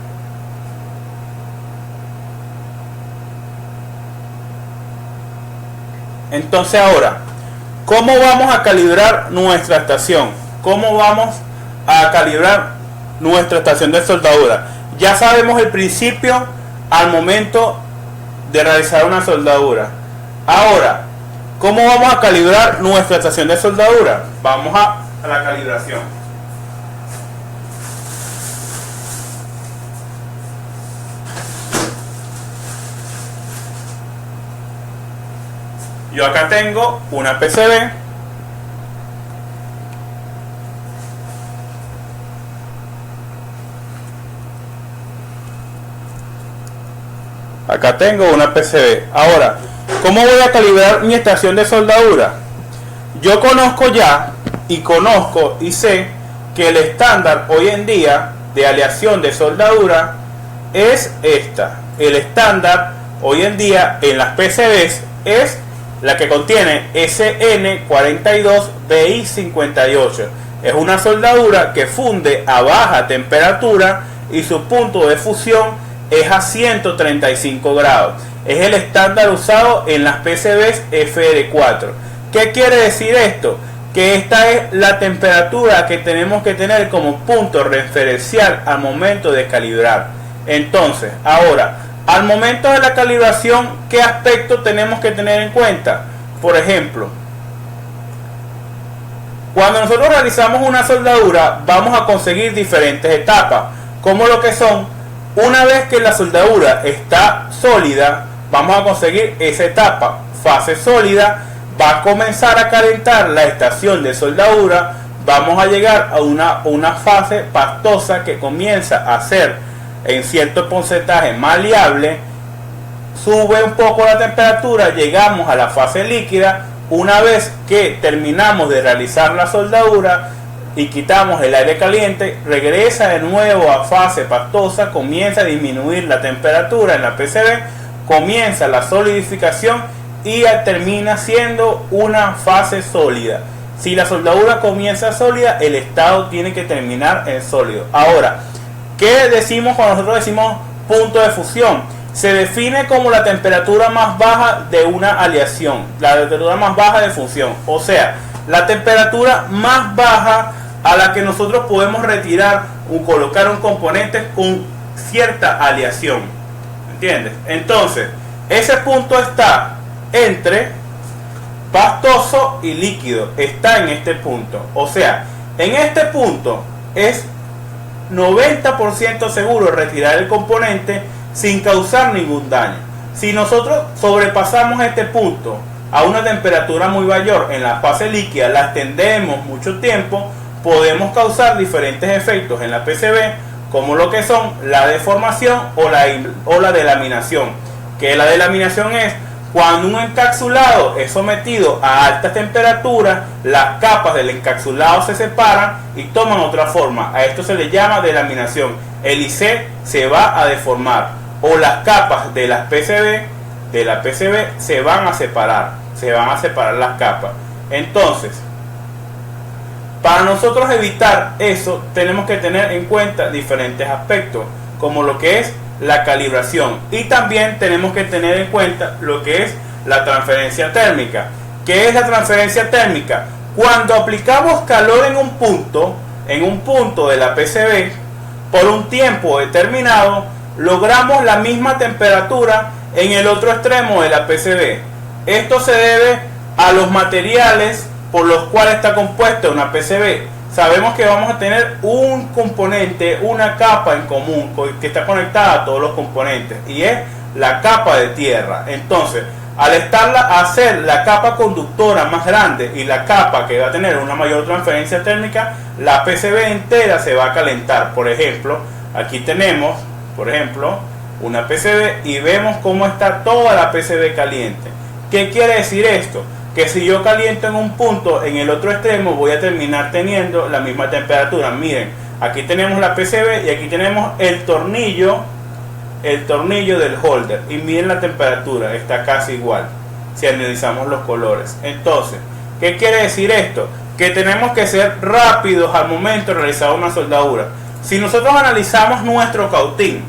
Entonces, ahora, ¿cómo vamos a calibrar nuestra estación? ¿Cómo vamos a calibrar nuestra estación de soldadura? Ya sabemos el principio al momento de realizar una soldadura. Ahora, ¿cómo vamos a calibrar nuestra estación de soldadura? Vamos a la calibración. Yo acá tengo una PCB, Acá tengo una PCB. Ahora, ¿cómo voy a calibrar mi estación de soldadura? Yo conozco ya y sé que el estándar hoy en día de aleación de soldadura es esta. El estándar hoy en día en las PCBs es la que contiene SN42BI58. Es una soldadura que funde a baja temperatura y su punto de fusión es a 135 grados. Es el estándar usado en las PCBs FR4. ¿Qué quiere decir esto? Que esta es la temperatura que tenemos que tener como punto referencial al momento de calibrar. Entonces, ahora, al momento de la calibración, ¿qué aspecto tenemos que tener en cuenta? Por ejemplo, cuando nosotros realizamos una soldadura, vamos a conseguir diferentes etapas, como lo que son, una vez que la soldadura está sólida, vamos a conseguir esa etapa, fase sólida. Va a comenzar a calentar la estación de soldadura, vamos a llegar a una fase pastosa que comienza a ser en cierto porcentaje maleable, sube un poco la temperatura, llegamos a la fase líquida. Una vez que terminamos de realizar la soldadura y quitamos el aire caliente, regresa de nuevo a fase pastosa, comienza a disminuir la temperatura en la PCB, comienza la solidificación y termina siendo una fase sólida. Si la soldadura comienza sólida, el estado tiene que terminar en sólido. Ahora, ¿qué decimos cuando nosotros decimos punto de fusión? Se define como la temperatura más baja de una aleación, la temperatura más baja de fusión, o sea, la temperatura más baja a la que nosotros podemos retirar o colocar un componente con cierta aleación. ¿Entiendes? Entonces, ese punto está entre pastoso y líquido, está en este punto. O sea, en este punto es 90% seguro retirar el componente sin causar ningún daño. Si nosotros sobrepasamos este punto a una temperatura muy mayor en la fase líquida, la extendemos mucho tiempo, podemos causar diferentes efectos en la PCB, como lo que son la deformación o la delaminación. Que la delaminación es cuando un encapsulado es sometido a altas temperaturas, las capas del encapsulado se separan y toman otra forma. A esto se le llama delaminación. El IC se va a deformar o las capas de la PCB se van a separar las capas. Entonces, para nosotros evitar eso, tenemos que tener en cuenta diferentes aspectos, como lo que es la calibración, y también tenemos que tener en cuenta lo que es la transferencia térmica. ¿Qué es la transferencia térmica? Cuando aplicamos calor en un punto de la PCB por un tiempo determinado, logramos la misma temperatura en el otro extremo de la PCB. Esto se debe a los materiales por los cuales está compuesta una PCB. Sabemos que vamos a tener un componente, una capa en común que está conectada a todos los componentes, y es la capa de tierra. Entonces, al hacer la capa conductora más grande y la capa que va a tener una mayor transferencia térmica, la PCB entera se va a calentar. Por ejemplo, aquí tenemos, una PCB y vemos cómo está toda la PCB caliente. ¿Qué quiere decir esto? Que si yo caliento en un punto, en el otro extremo voy a terminar teniendo la misma temperatura. Miren, aquí tenemos la PCB y aquí tenemos el tornillo del holder, y miren la temperatura, está casi igual si analizamos los colores. Entonces, ¿qué quiere decir esto? Que tenemos que ser rápidos al momento de realizar una soldadura. Si nosotros analizamos nuestro cautín,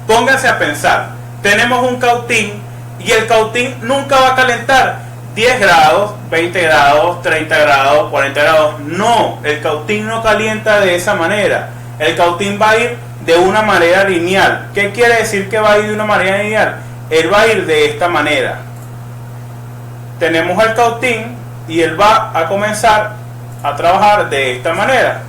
pónganse a pensar, tenemos un cautín y el cautín nunca va a calentar 10 grados, 20 grados, 30 grados, 40 grados. No, el cautín no calienta de esa manera. El cautín va a ir de una manera lineal. ¿Qué quiere decir que va a ir de una manera lineal? Él va a ir de esta manera. Tenemos el cautín y él va a comenzar a trabajar de esta manera.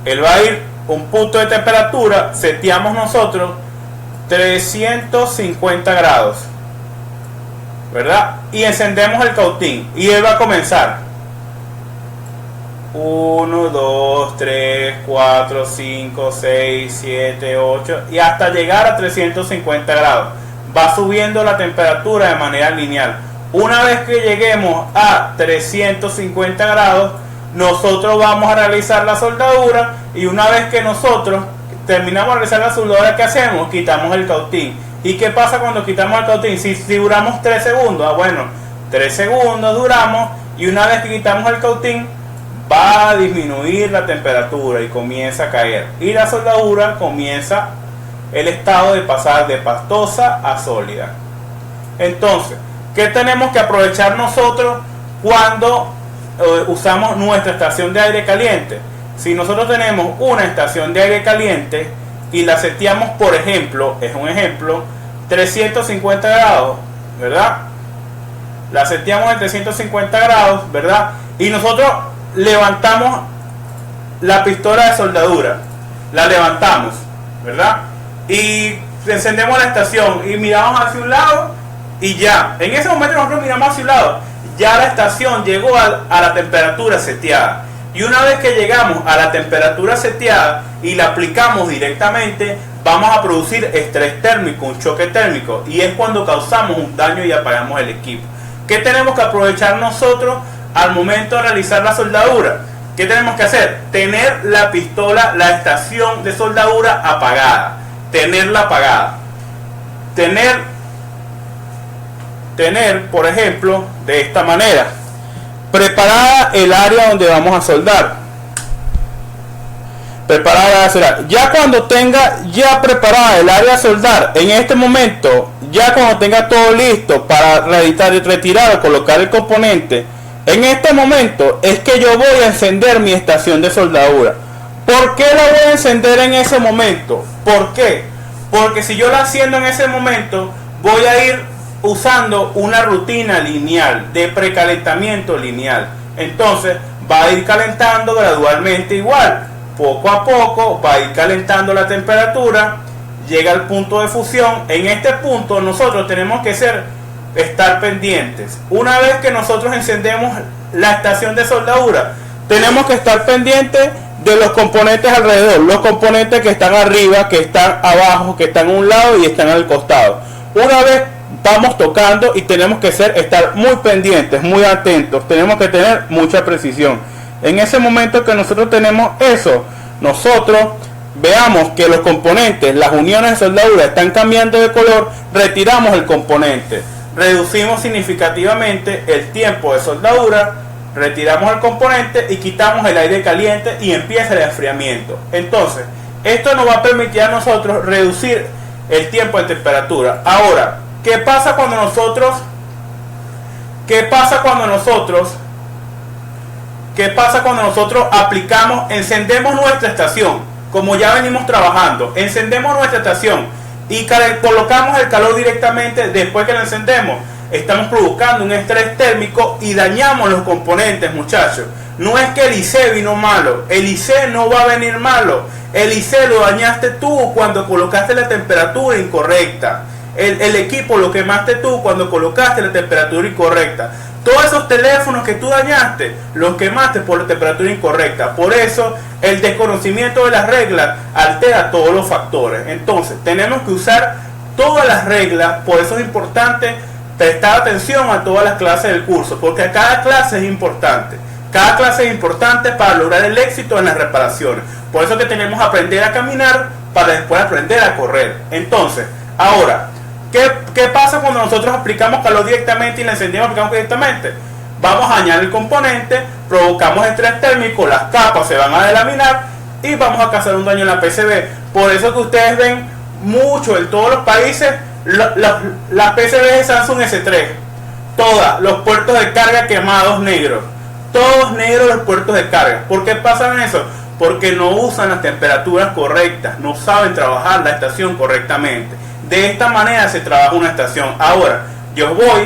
Él va a ir un punto de temperatura, seteamos nosotros 350 grados, ¿verdad? Y encendemos el cautín y él va a comenzar. 1, 2, 3, 4, 5, 6, 7, 8 y hasta llegar a 350 grados. Va subiendo la temperatura de manera lineal. Una vez que lleguemos a 350 grados, nosotros vamos a realizar la soldadura, y una vez que nosotros terminamos de realizar la soldadura, ¿qué hacemos? Quitamos el cautín. ¿Y qué pasa cuando quitamos el cautín? Si duramos 3 segundos, bueno, 3 segundos duramos, y una vez que quitamos el cautín va a disminuir la temperatura y comienza a caer, y la soldadura comienza el estado de pasar de pastosa a sólida. Entonces, ¿qué tenemos que aprovechar nosotros cuando usamos nuestra estación de aire caliente? Si nosotros tenemos una estación de aire caliente y la seteamos, por ejemplo, es un ejemplo, 350 grados, ¿verdad? La seteamos en 350 grados, ¿verdad? Y nosotros levantamos la pistola de soldadura, la levantamos, ¿verdad? Y encendemos la estación y miramos hacia un lado, y ya, en ese momento nosotros miramos hacia un lado, ya la estación llegó a la temperatura seteada. Y una vez que llegamos a la temperatura seteada y la aplicamos directamente, vamos a producir estrés térmico, un choque térmico, y es cuando causamos un daño y apagamos el equipo. ¿Qué tenemos que aprovechar nosotros al momento de realizar la soldadura? ¿Qué tenemos que hacer? Tener la pistola, la estación de soldadura apagada. Tenerla apagada. Tener, por ejemplo, de esta manera, preparada el área donde vamos a soldar. Preparada a soldar. Ya cuando tenga ya preparada el área a soldar, en este momento, ya cuando tenga todo listo para retirar o colocar el componente, en este momento es que yo voy a encender mi estación de soldadura. ¿Por qué la voy a encender en ese momento? ¿Por qué? Porque si yo la enciendo en ese momento, voy a ir usando una rutina lineal, de precalentamiento lineal. Entonces va a ir calentando gradualmente igual, poco a poco va a ir calentando la temperatura, llega al punto de fusión. En este punto nosotros tenemos que estar pendientes. Una vez que nosotros encendemos la estación de soldadura, tenemos que estar pendientes de los componentes alrededor, los componentes que están arriba, que están abajo, que están a un lado y están al costado. Una vez vamos tocando y tenemos que estar muy pendientes, muy atentos, tenemos que tener mucha precisión. En ese momento que nosotros tenemos eso, nosotros veamos que los componentes, las uniones de soldadura están cambiando de color, retiramos el componente, reducimos significativamente el tiempo de soldadura, retiramos el componente y quitamos el aire caliente y empieza el enfriamiento. Entonces, esto nos va a permitir a nosotros reducir el tiempo de temperatura. Ahora, ¿qué pasa cuando nosotros aplicamos, encendemos nuestra estación? Como ya venimos trabajando, encendemos nuestra estación y colocamos el calor directamente después que la encendemos. Estamos provocando un estrés térmico y dañamos los componentes, muchachos. No es que el IC vino malo, el IC no va a venir malo. El IC lo dañaste tú cuando colocaste la temperatura incorrecta. El equipo lo quemaste tú cuando colocaste la temperatura incorrecta. Todos esos teléfonos que tú dañaste, los quemaste por la temperatura incorrecta. Por eso, el desconocimiento de las reglas altera todos los factores. Entonces, tenemos que usar todas las reglas. Por eso es importante prestar atención a todas las clases del curso, porque cada clase es importante. Cada clase es importante para lograr el éxito en las reparaciones. Por eso que tenemos que aprender a caminar para después aprender a correr. Entonces, ahora, ¿qué pasa cuando nosotros aplicamos calor directamente y la encendemos aplicamos directamente? Vamos a dañar el componente, provocamos estrés térmico, las capas se van a delaminar y vamos a causar un daño en la PCB. Por eso que ustedes ven mucho en todos los países las PCB de Samsung S3, todas, los puertos de carga quemados negros, todos negros los puertos de carga. ¿Por qué pasan eso? Porque no usan las temperaturas correctas, no saben trabajar la estación correctamente. De esta manera se trabaja una estación. Ahora yo voy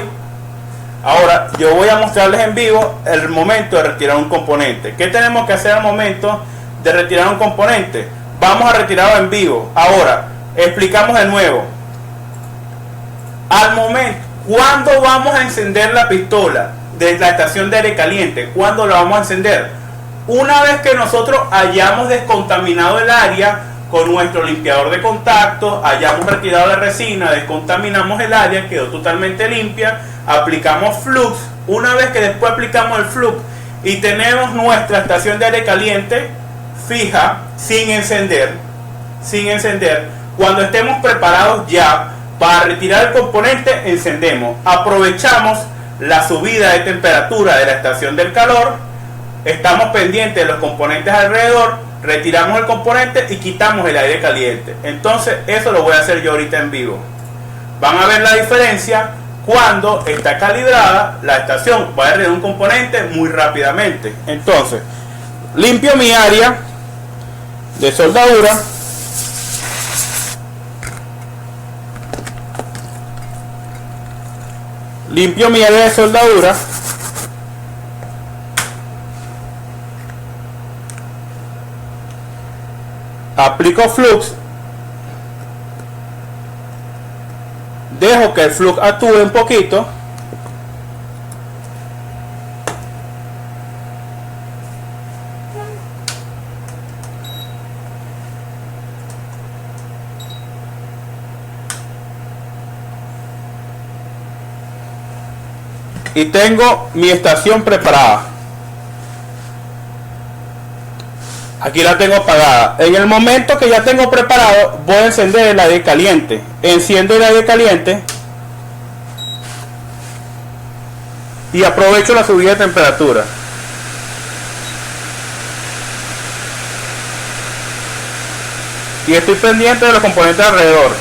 a mostrarles en vivo el momento de retirar un componente. ¿Qué tenemos que hacer al momento de retirar un componente? Vamos a retirarlo en vivo. Ahora, explicamos de nuevo. Al momento, ¿cuándo vamos a encender la pistola de la estación de aire caliente? ¿Cuándo la vamos a encender? Una vez que nosotros hayamos descontaminado el área con nuestro limpiador de contactos, hayamos retirado la resina, descontaminamos el área, quedó totalmente limpia, aplicamos flux. Una vez que después aplicamos el flux y tenemos nuestra estación de aire caliente fija, sin encender, cuando estemos preparados ya para retirar el componente, encendemos, aprovechamos la subida de temperatura de la estación del calor, estamos pendientes de los componentes alrededor, retiramos el componente y quitamos el aire caliente. Entonces eso lo voy a hacer yo ahorita en vivo. Van a ver la diferencia cuando está calibrada la estación. Va a retirar un componente muy rápidamente. Entonces limpio mi área de soldadura. Limpio mi área de soldadura. Aplico flux. Dejo que el flux actúe un poquito. Y tengo mi estación preparada. Aquí la tengo apagada. En el momento que ya tengo preparado, voy a encender el aire caliente. Enciendo el aire caliente y aprovecho la subida de temperatura. Y estoy pendiente de los componentes alrededor.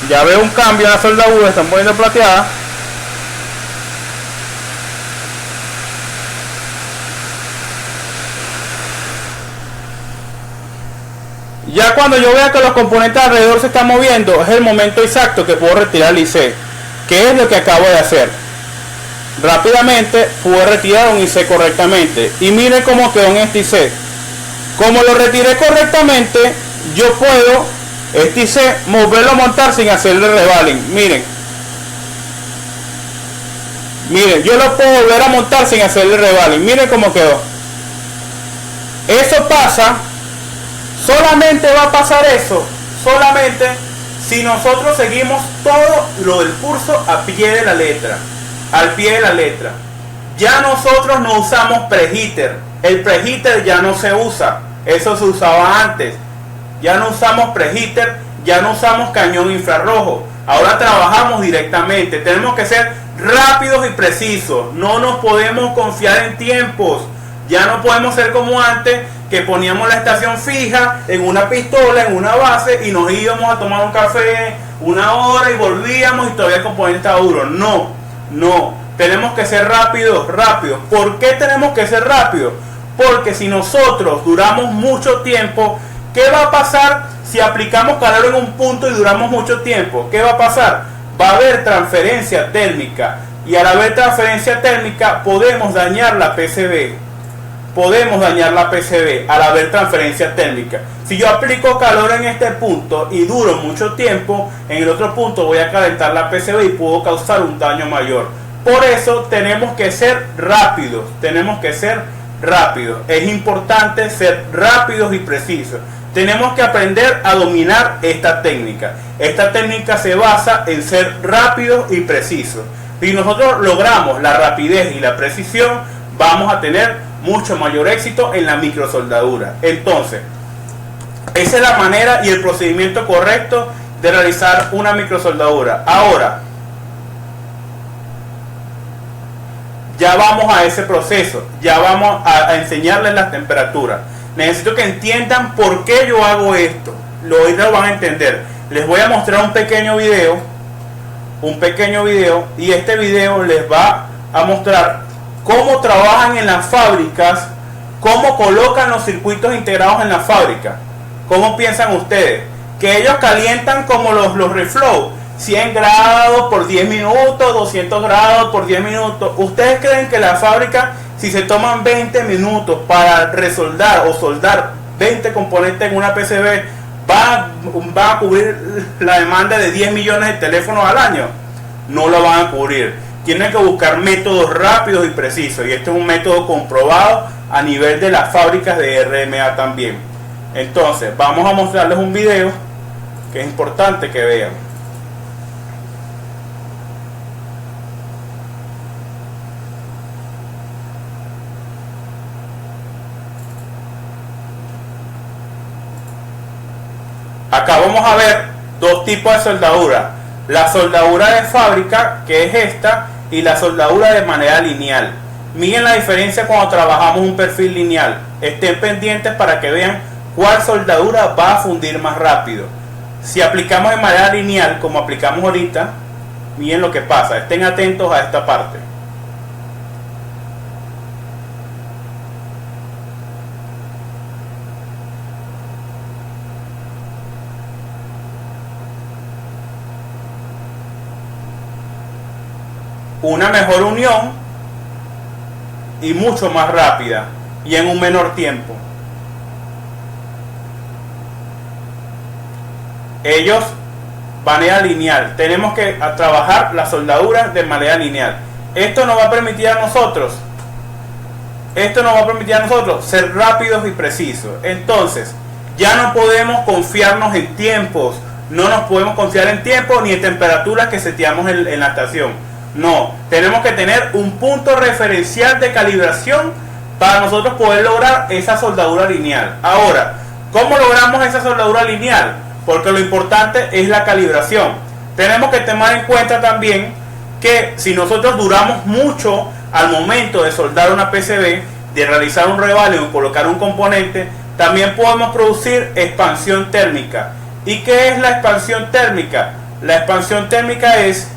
Ya veo un cambio en la soldadura, están poniendo plateada. Ya cuando yo vea que los componentes alrededor se están moviendo, es el momento exacto que puedo retirar el IC, que es lo que acabo de hacer. Rápidamente pude retirar un IC correctamente. Y miren cómo quedó en este IC. Como lo retiré correctamente, yo puedo este IC moverlo a montar sin hacerle revaling. Miren, yo lo puedo volver a montar sin hacerle revaling. Miren cómo quedó. Eso pasa, solamente va a pasar eso, solamente si nosotros seguimos todo lo del curso a pie de la letra, al pie de la letra. Ya nosotros no usamos preheater, el preheater ya no se usa, eso se usaba antes. Ya no usamos preheater, ya no usamos cañón infrarrojo. Ahora trabajamos directamente. Tenemos que ser rápidos y precisos. No nos podemos confiar en tiempos. Ya no podemos ser como antes, que poníamos la estación fija en una pistola, en una base, y nos íbamos a tomar un café una hora y volvíamos y todavía el componente estaba duro. No. Tenemos que ser rápidos. ¿Por qué tenemos que ser rápidos? Porque si nosotros duramos mucho tiempo, ¿qué va a pasar si aplicamos calor en un punto y duramos mucho tiempo? ¿Qué va a pasar? Va a haber transferencia térmica. Y al haber transferencia térmica podemos dañar la PCB. Al haber transferencia térmica. Si yo aplico calor en este punto y duro mucho tiempo, en el otro punto voy a calentar la PCB y puedo causar un daño mayor. Por eso tenemos que ser rápidos. Es importante ser rápidos y precisos. Tenemos que aprender a dominar esta técnica. Esta técnica se basa en ser rápidos y precisos. Si nosotros logramos la rapidez y la precisión, vamos a tener mucho mayor éxito en la microsoldadura. Entonces, esa es la manera y el procedimiento correcto de realizar una microsoldadura. Ahora, ya vamos a ese proceso, ya vamos a enseñarles las temperaturas. Necesito que entiendan por qué yo hago esto. Hoy lo van a entender. Les voy a mostrar un pequeño video, y este video les va a mostrar cómo trabajan en las fábricas, cómo colocan los circuitos integrados en la fábrica. ¿Cómo piensan ustedes? Que ellos calientan como los reflow, 100 grados por 10 minutos, 200 grados por 10 minutos. ¿Ustedes creen que la fábrica, si se toman 20 minutos para resoldar o soldar 20 componentes en una PCB, va a cubrir la demanda de 10 millones de teléfonos al año? No lo van a cubrir. tienen que buscar métodos rápidos y precisos, y este es un método comprobado a nivel de las fábricas de RMA también. Entonces vamos a mostrarles un video que es importante que vean. Acá vamos a ver dos tipos de soldadura: la soldadura de fábrica, que es esta, y la soldadura de manera lineal. Miren la diferencia cuando trabajamos un perfil lineal. Estén pendientes para que vean cuál soldadura va a fundir más rápido. Si aplicamos de manera lineal, como aplicamos ahorita, miren lo que pasa. Estén atentos a esta parte. Una mejor unión y mucho más rápida y en un menor tiempo. Ellos manera lineal. Tenemos que trabajar la soldadura de manera lineal. Esto nos va a permitir a nosotros ser rápidos y precisos. Entonces ya no podemos confiarnos en tiempos, no nos podemos confiar en tiempos ni en temperaturas que seteamos en la estación. No, tenemos que tener un punto referencial de calibración para nosotros poder lograr esa soldadura lineal. Ahora, ¿cómo logramos esa soldadura lineal? Porque lo importante es la calibración. Tenemos que tomar en cuenta también que si nosotros duramos mucho al momento de soldar una PCB, de realizar un revaleo y colocar un componente, también podemos producir expansión térmica. ¿Y qué es la expansión térmica? La expansión térmica es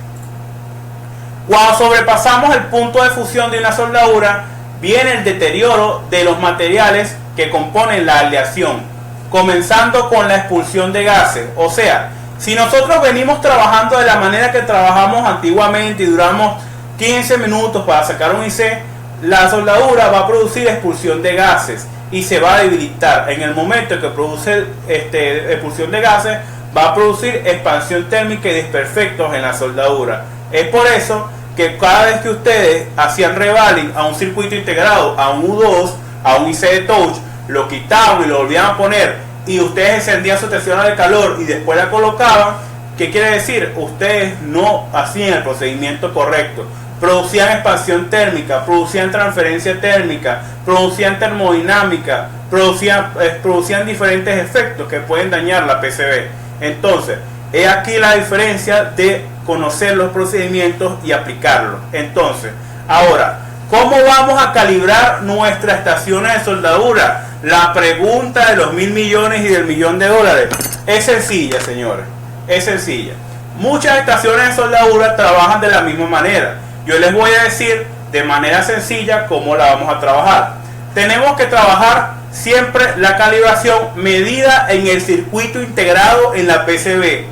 cuando sobrepasamos el punto de fusión de una soldadura, viene el deterioro de los materiales que componen la aleación, comenzando con la expulsión de gases. O sea, si nosotros venimos trabajando de la manera que trabajamos antiguamente y duramos 15 minutos para sacar un IC, la soldadura va a producir expulsión de gases y se va a debilitar. En el momento en que produce expulsión de gases, va a producir expansión térmica y desperfectos en la soldadura. Es por eso que cada vez que ustedes hacían revaling a un circuito integrado, a un U2, a un IC de touch, lo quitaban y lo volvían a poner, y ustedes encendían su tensión de calor y después la colocaban, ¿qué quiere decir? Ustedes no hacían el procedimiento correcto. Producían expansión térmica, producían transferencia térmica, producían termodinámica, producían diferentes efectos que pueden dañar la PCB. Entonces, es aquí la diferencia de conocer los procedimientos y aplicarlos. Entonces, ahora, ¿cómo vamos a calibrar nuestras estaciones de soldadura? La pregunta de los 1.000 millones y del $1.000.000 es sencilla, señores. Es sencilla. Muchas estaciones de soldadura trabajan de la misma manera. Yo les voy a decir de manera sencilla cómo la vamos a trabajar. Tenemos que trabajar siempre la calibración medida en el circuito integrado en la PCB.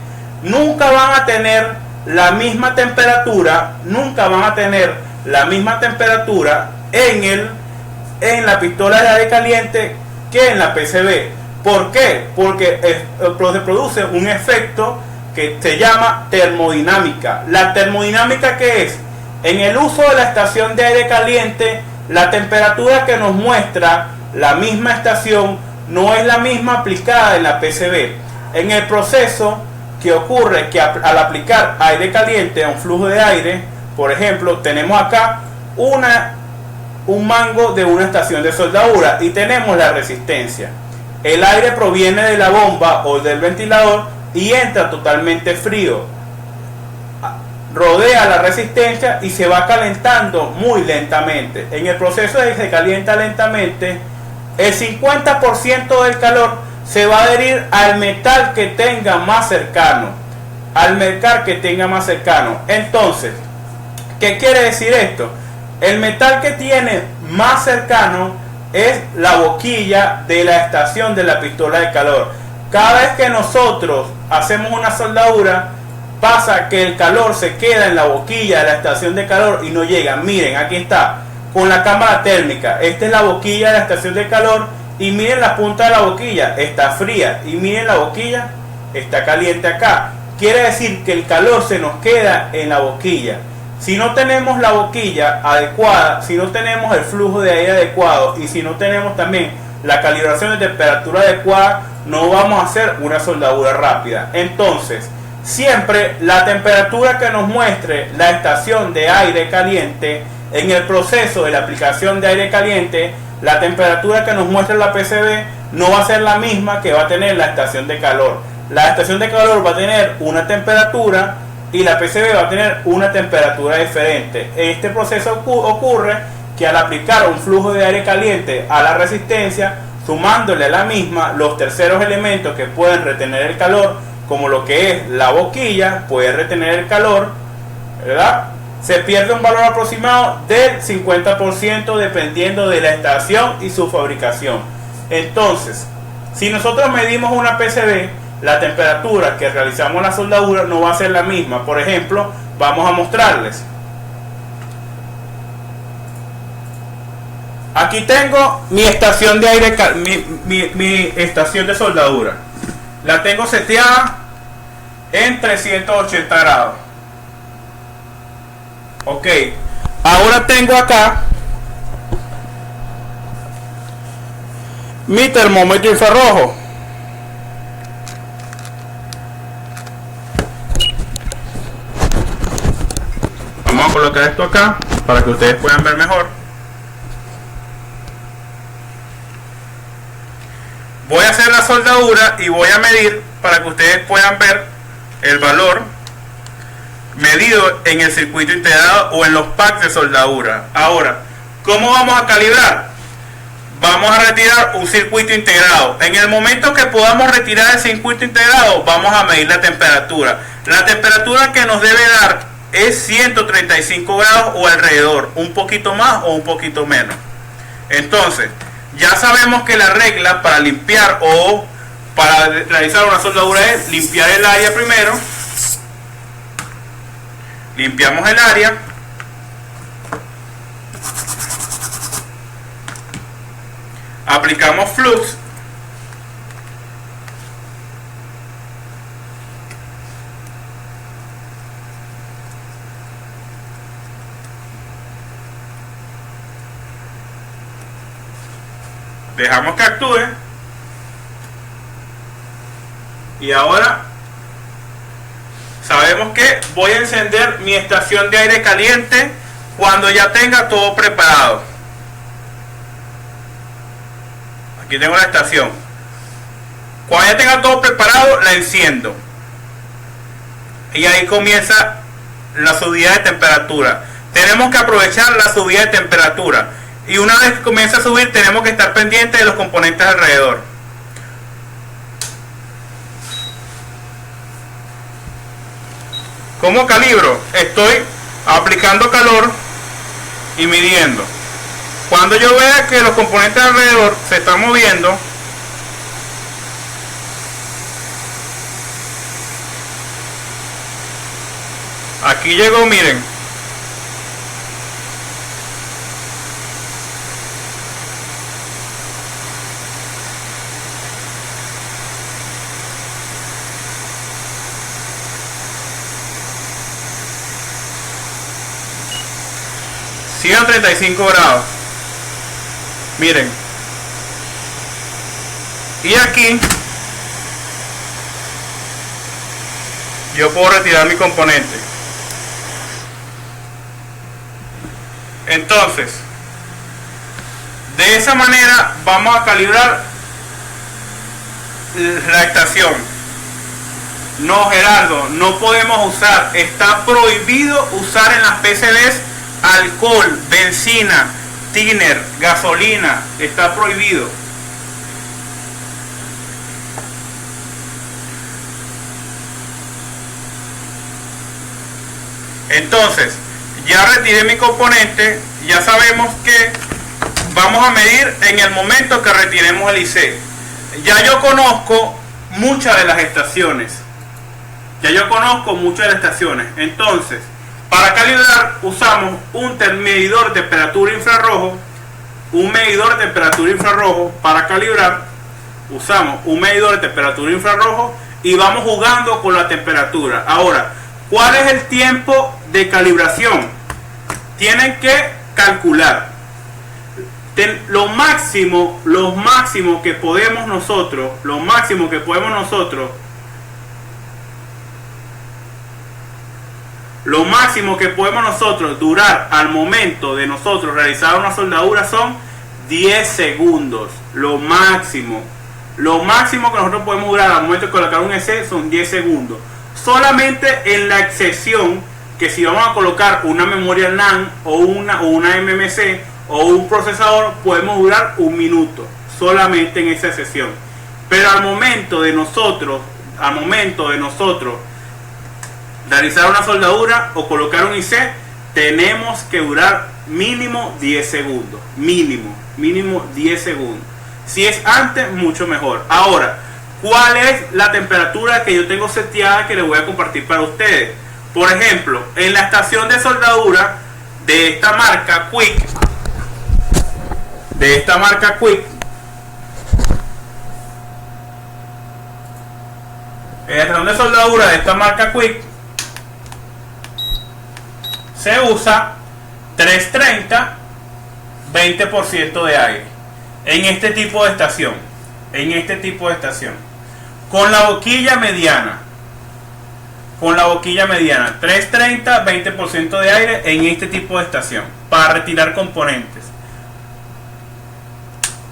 Nunca van a tener la misma temperatura, en la pistola de aire caliente que en la PCB. ¿Por qué? Porque se produce un efecto que se llama termodinámica. ¿La termodinámica qué es? En el uso de la estación de aire caliente, la temperatura que nos muestra la misma estación no es la misma aplicada en la PCB. En el proceso que ocurre que al aplicar aire caliente a un flujo de aire, por ejemplo, tenemos acá un mango de una estación de soldadura y tenemos la resistencia. El aire proviene de la bomba o del ventilador y entra totalmente frío, rodea la resistencia y se va calentando muy lentamente. En el proceso de que se calienta lentamente, el 50% del calor se va a adherir al metal que tenga más cercano. Entonces, ¿qué quiere decir esto? El metal que tiene más cercano es la boquilla de la estación de la pistola de calor. Cada vez que nosotros hacemos una soldadura, pasa que el calor se queda en la boquilla de la estación de calor y no llega. Miren, aquí está, con la cámara térmica. Esta es la boquilla de la estación de calor y miren la punta de la boquilla, está fría. Y miren la boquilla, está caliente acá. Quiere decir que el calor se nos queda en la boquilla. si no tenemos la boquilla adecuada, si no tenemos el flujo de aire adecuado y si no tenemos también la calibración de temperatura adecuada, no vamos a hacer una soldadura rápida. Entonces, siempre la temperatura que nos muestre la estación de aire caliente en el proceso de la aplicación de aire caliente, la temperatura que nos muestre la PCB no va a ser la misma que va a tener la estación de calor. La estación de calor va a tener una temperatura y la PCB va a tener una temperatura diferente. Este proceso ocurre que al aplicar un flujo de aire caliente a la resistencia, sumándole a la misma los terceros elementos que pueden retener el calor, como lo que es la boquilla, puede retener el calor, ¿verdad? Se pierde un valor aproximado del 50% dependiendo de la estación y su fabricación. Entonces, si nosotros medimos una PCB, la temperatura que realizamos la soldadura no va a ser la misma. Por ejemplo, vamos a mostrarles. Aquí tengo mi estación de aire, mi estación de soldadura. La tengo seteada en 380 grados. Ok, ahora tengo acá mi termómetro infrarrojo. Vamos a colocar esto acá para que ustedes puedan ver mejor. Voy a hacer la soldadura y voy a medir para que ustedes puedan ver el valor medido en el circuito integrado o en los packs de soldadura. Ahora, ¿cómo vamos a calibrar? Vamos a retirar un circuito integrado. En el momento que podamos retirar el circuito integrado, vamos a medir la temperatura. La temperatura que nos debe dar es 135 grados o alrededor, un poquito más o un poquito menos. Entonces, ya sabemos que la regla para limpiar o para realizar una soldadura es limpiar el área primero. Limpiamos el área. Aplicamos flux. Dejamos que actúe. Y ahora sabemos que voy a encender mi estación de aire caliente cuando ya tenga todo preparado. Aquí tengo la estación. Cuando ya tenga todo preparado, la enciendo. Y ahí comienza la subida de temperatura. Tenemos que aprovechar la subida de temperatura. Y una vez que comienza a subir, tenemos que estar pendientes de los componentes alrededor. ¿Cómo calibro? Estoy aplicando calor y midiendo. Cuando yo vea que los componentes alrededor se están moviendo, aquí llegó, miren. Siguen 35 grados. Miren. Y aquí yo puedo retirar mi componente. Entonces, de esa manera vamos a calibrar la estación. No, Gerardo, no podemos usar, está prohibido usar en las PCBs alcohol, benzina, thinner, gasolina, está prohibido. Entonces, ya retiré mi componente, ya sabemos que vamos a medir en el momento que retiremos el IC. Ya yo conozco muchas de las estaciones. Entonces, para calibrar usamos un medidor de temperatura infrarrojo. Para calibrar usamos un medidor de temperatura infrarrojo y vamos jugando con la temperatura. Ahora, ¿cuál es el tiempo de calibración. Tienen que calcular lo máximo que podemos nosotros, durar al momento de nosotros realizar una soldadura son 10 segundos. Lo máximo que nosotros podemos durar al momento de colocar un EC son 10 segundos. Solamente en la excepción que si vamos a colocar una memoria NAND o una MMC o un procesador, podemos durar 1 minuto, solamente en esa excepción. Pero al momento de nosotros realizar una soldadura o colocar un IC, tenemos que durar mínimo 10 segundos. Mínimo 10 segundos. Si es antes, mucho mejor. Ahora, ¿cuál es la temperatura que yo tengo seteada que les voy a compartir para ustedes? Por ejemplo, en la estación de soldadura de esta marca Quick, en la estación de soldadura de esta marca Quick se usa 330 20% de aire en este tipo de estación, con la boquilla mediana, 330 20% de aire en este tipo de estación, para retirar componentes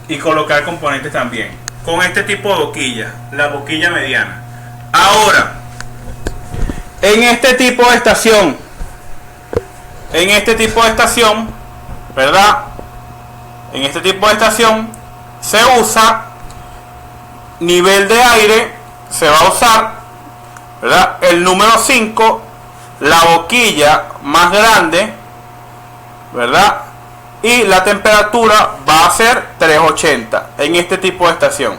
y colocar componentes también, con este tipo de boquilla, la boquilla mediana. Ahora, en este tipo de estación, ¿verdad? En este tipo de estación se usa nivel de aire, se va a usar, ¿verdad?, el número 5, la boquilla más grande, ¿verdad? Y la temperatura va a ser 380 en este tipo de estación.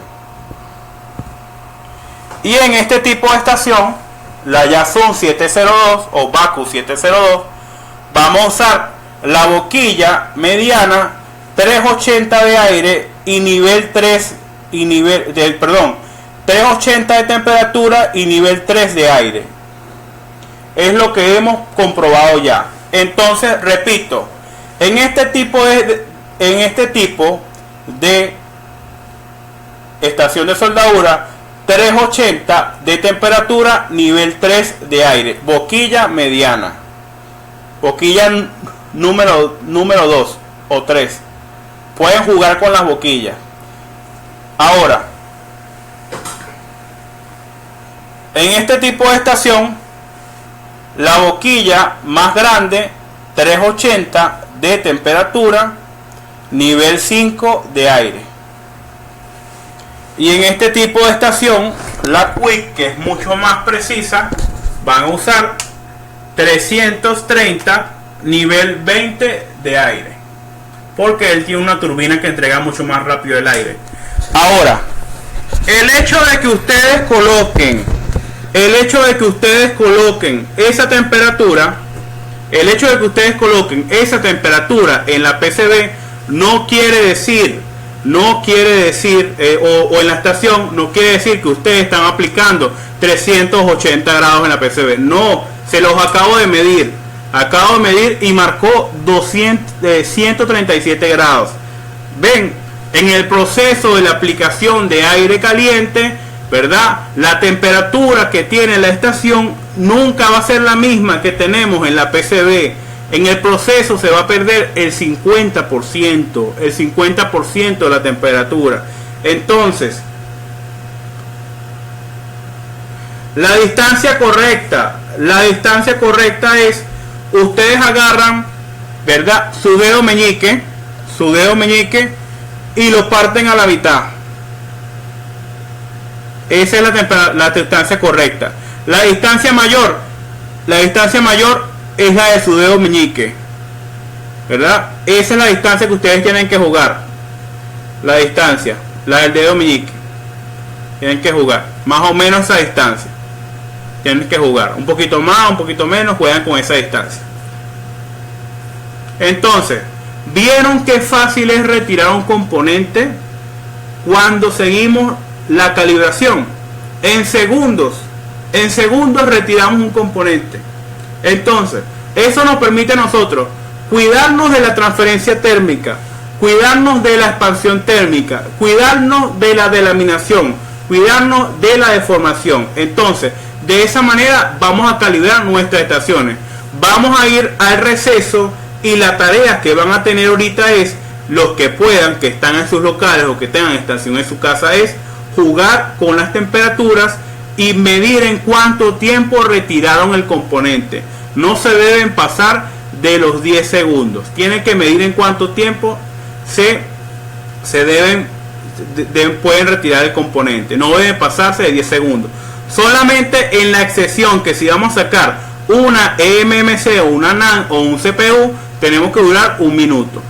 Y en este tipo de estación, la Yasun 702 o Baku 702, vamos a usar la boquilla mediana, 380 de aire y nivel 3 380 de temperatura y nivel 3 de aire. Es lo que hemos comprobado ya. Entonces, repito, en este tipo de estación de soldadura, 380 de temperatura, nivel 3 de aire, boquilla mediana, boquilla número 2 o 3. Pueden jugar con las boquillas. Ahora, en este tipo de estación, la boquilla más grande, 380 de temperatura, nivel 5 de aire. Y en este tipo de estación, la Quick, que es mucho más precisa, van a usar 330 nivel 20 de aire, porque él tiene una turbina que entrega mucho más rápido el aire. Ahora, el hecho de que ustedes coloquen esa temperatura, en la PCB, no quiere decir, o en la estación, no quiere decir que ustedes están aplicando 380 grados en la PCB. No, se los acabo de medir y marcó 137 grados. Ven, en el proceso de la aplicación de aire caliente, ¿verdad?, la temperatura que tiene la estación nunca va a ser la misma que tenemos en la PCB. En el proceso se va a perder el 50% de la temperatura. Entonces, la distancia correcta es, ustedes agarran, ¿verdad?, su dedo meñique y lo parten a la mitad. Esa es la distancia correcta. La distancia mayor es la de su dedo meñique, ¿verdad? Esa es la distancia que ustedes tienen que jugar. La distancia, la del dedo meñique, tienen que jugar más o menos esa distancia. Tienen que jugar un poquito más, un poquito menos, juegan con esa distancia. Entonces, ¿vieron qué fácil es retirar un componente cuando seguimos la calibración? En segundos retiramos un componente. Entonces, Eso nos permite a nosotros cuidarnos de la transferencia térmica, cuidarnos de la expansión térmica, cuidarnos de la delaminación, cuidarnos de la deformación. Entonces, de esa manera vamos a calibrar nuestras estaciones. Vamos a ir al receso y la tarea que van a tener ahorita es, los que puedan, que están en sus locales o que tengan estación en su casa, es jugar con las temperaturas y medir en cuánto tiempo retiraron el componente. No se deben pasar de los 10 segundos. Tienen que medir en cuánto tiempo pueden retirar el componente. No deben pasarse de 10 segundos. Solamente en la excepción que si vamos a sacar una eMMC o una NAND o un CPU, tenemos que durar 1 minuto.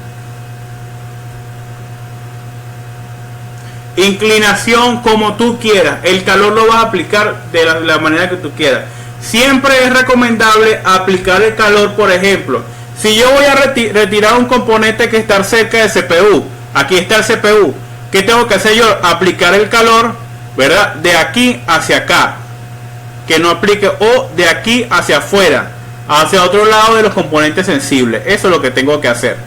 Inclinación como tú quieras, el calor lo vas a aplicar de la manera que tú quieras. Siempre es recomendable aplicar el calor. Por ejemplo, si yo voy a retirar un componente que está cerca del CPU, aquí está el CPU, ¿qué tengo que hacer yo? Aplicar el calor, ¿verdad? De aquí hacia acá, que no aplique, o de aquí hacia afuera, hacia otro lado de los componentes sensibles. Eso es lo que tengo que hacer.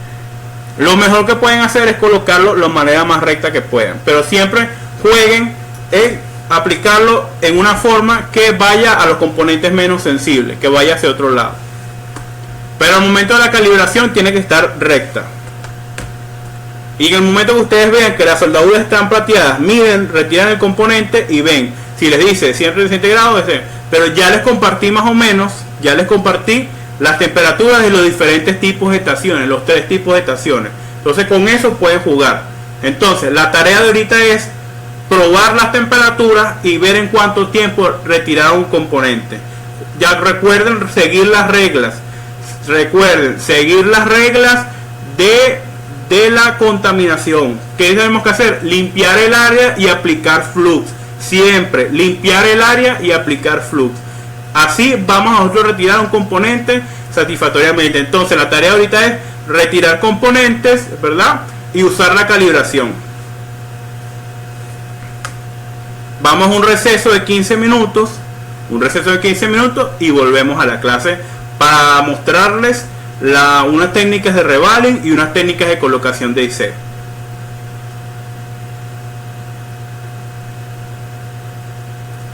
Lo mejor que pueden hacer es colocarlo de la manera más recta que puedan, pero siempre jueguen en aplicarlo en una forma que vaya a los componentes menos sensibles, que vaya hacia otro lado. Pero al momento de la calibración tiene que estar recta. Y en el momento que ustedes vean que las soldaduras están plateadas, miden, retiran el componente y ven. Si les dice 100 grados, pero ya les compartí más o menos, ya les compartí las temperaturas de los diferentes tipos de estaciones, los 3 tipos de estaciones. Entonces con eso pueden jugar. Entonces la tarea de ahorita es probar las temperaturas y ver en cuánto tiempo retirar un componente. Ya recuerden seguir las reglas. Recuerden seguir las reglas de la contaminación. ¿Qué tenemos que hacer? Limpiar el área y aplicar flux. Siempre limpiar el área y aplicar flux. Así vamos a nosotros retirar un componente satisfactoriamente. Entonces la tarea ahorita es retirar componentes, ¿verdad? Y usar la calibración. Vamos a un receso de 15 minutos. Un receso de 15 minutos y volvemos a la clase para mostrarles unas técnicas de revaling y unas técnicas de colocación de IC.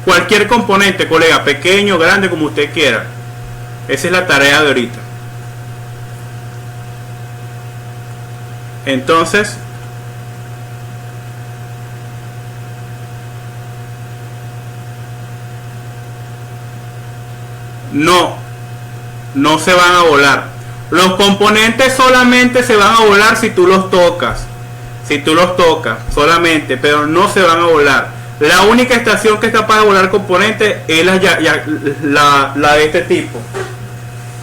Cualquier componente, colega, pequeño, grande, como usted quiera. Esa es la tarea de ahorita. Entonces, no se van a volar. Los componentes solamente se van a volar si tú los tocas. Si tú los tocas, solamente, pero no se van a volar. La única estación que es capaz de volar componentes es la de este tipo.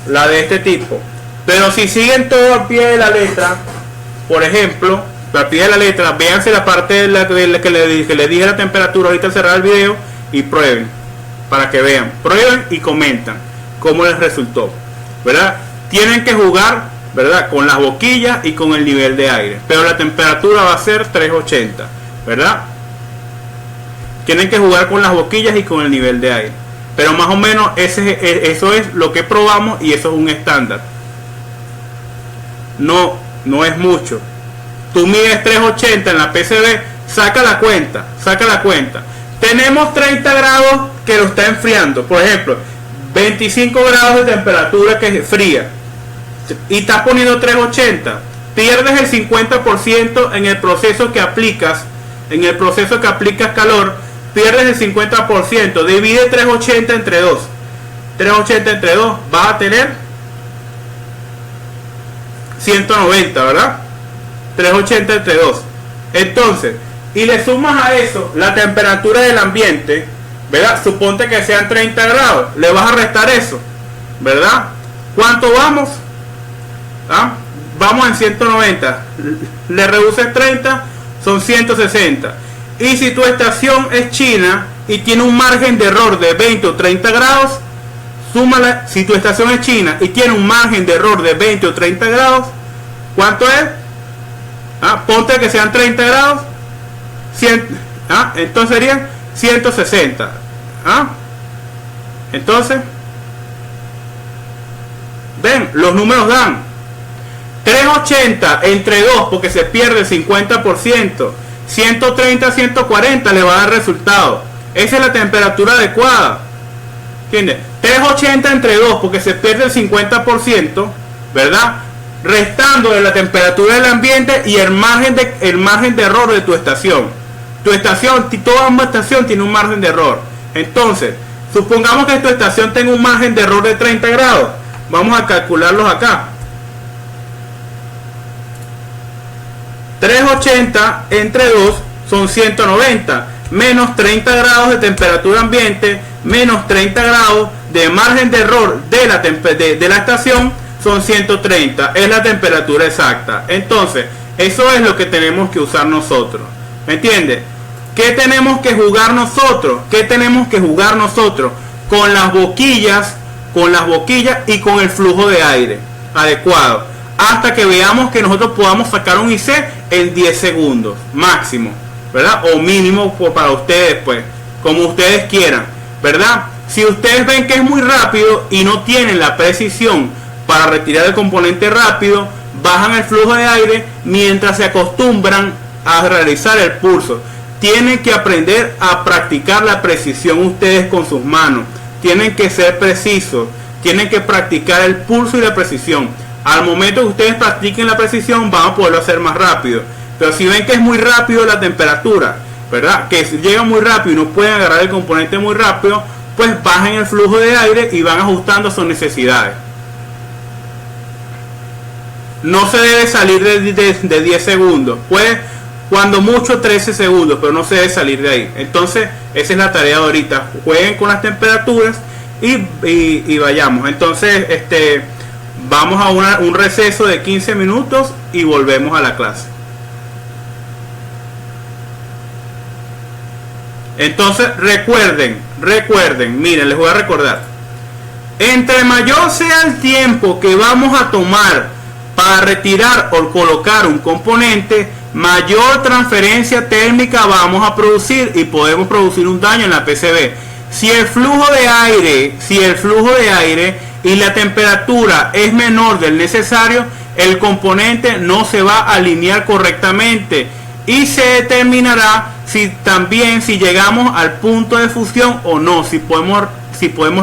La de este tipo. Pero si siguen todo al pie de la letra, por ejemplo, al pie de la letra, véanse la parte que le dije la temperatura ahorita al cerrar el video y prueben. Para que vean. Prueben y comentan cómo les resultó. ¿Verdad? Tienen que jugar, ¿verdad? Con las boquillas y con el nivel de aire. Pero la temperatura va a ser 380. ¿Verdad? Tienen que jugar con las boquillas y con el nivel de aire. Pero más o menos eso es lo que probamos y eso es un estándar. No es mucho. Tú mides 380 en la PCB, saca la cuenta. Tenemos 30 grados que lo está enfriando. Por ejemplo, 25 grados de temperatura que es fría. Y estás poniendo 380. Pierdes el 50% en el proceso que aplicas. En el proceso que aplicas calor, pierdes el 50%. Divide 380 entre 2. 380 entre 2 vas a tener 190, ¿verdad? 380 entre 2. Entonces, y le sumas a eso la temperatura del ambiente, ¿verdad? Suponte que sean 30 grados. Le vas a restar eso, ¿verdad? ¿Cuánto vamos? ¿Ah? Vamos en 190. Le reduces 30, son 160. Y si tu estación es china y tiene un margen de error de 20 o 30 grados, súmala. Si tu estación es china y tiene un margen de error de 20 o 30 grados, ¿cuánto es? Ponte que sean 30 grados, 100, entonces serían 160. Entonces, Ven, los números dan 380 entre 2 porque se pierde el 50%. 130 a 140 le va a dar resultado. Esa es la temperatura adecuada. ¿Entiendes? 380 entre 2 porque se pierde el 50%, ¿verdad? Restando de la temperatura del ambiente y el margen de error de tu estación. Tu estación, toda una estación tiene un margen de error. Entonces, supongamos que tu estación tenga un margen de error de 30 grados. Vamos a calcularlos acá. 380 entre 2 son 190, menos 30 grados de temperatura ambiente, menos 30 grados de margen de error de la estación, son 130, es la temperatura exacta. Entonces, eso es lo que tenemos que usar nosotros. ¿Me entiendes? ¿Qué tenemos que jugar nosotros? ¿Qué tenemos que jugar nosotros? Con las boquillas y con el flujo de aire adecuado. Hasta que veamos que nosotros podamos sacar un IC en 10 segundos máximo, ¿verdad? O mínimo para ustedes, pues, como ustedes quieran, ¿verdad? Si ustedes ven que es muy rápido y no tienen la precisión para retirar el componente rápido, bajan el flujo de aire mientras se acostumbran a realizar el pulso. Tienen que aprender a practicar la precisión ustedes con sus manos. Tienen que ser precisos. Tienen que practicar el pulso y la precisión. Al momento que ustedes practiquen la precisión, van a poderlo hacer más rápido. Pero si ven que es muy rápido la temperatura, ¿verdad? Que llega muy rápido y no pueden agarrar el componente muy rápido, pues bajen el flujo de aire y van ajustando a sus necesidades. No se debe salir de 10 segundos. Pues cuando mucho 13 segundos, pero no se debe salir de ahí. Entonces, esa es la tarea de ahorita. Jueguen con las temperaturas y vayamos. Entonces, vamos a un receso de 15 minutos y volvemos a la clase. Entonces recuerden, miren, les voy a recordar. Entre mayor sea el tiempo que vamos a tomar para retirar o colocar un componente, mayor transferencia térmica vamos a producir y podemos producir un daño en la PCB. Si el flujo de aire y la temperatura es menor del necesario, el componente no se va a alinear correctamente y se determinará si llegamos al punto de fusión o no, si podemos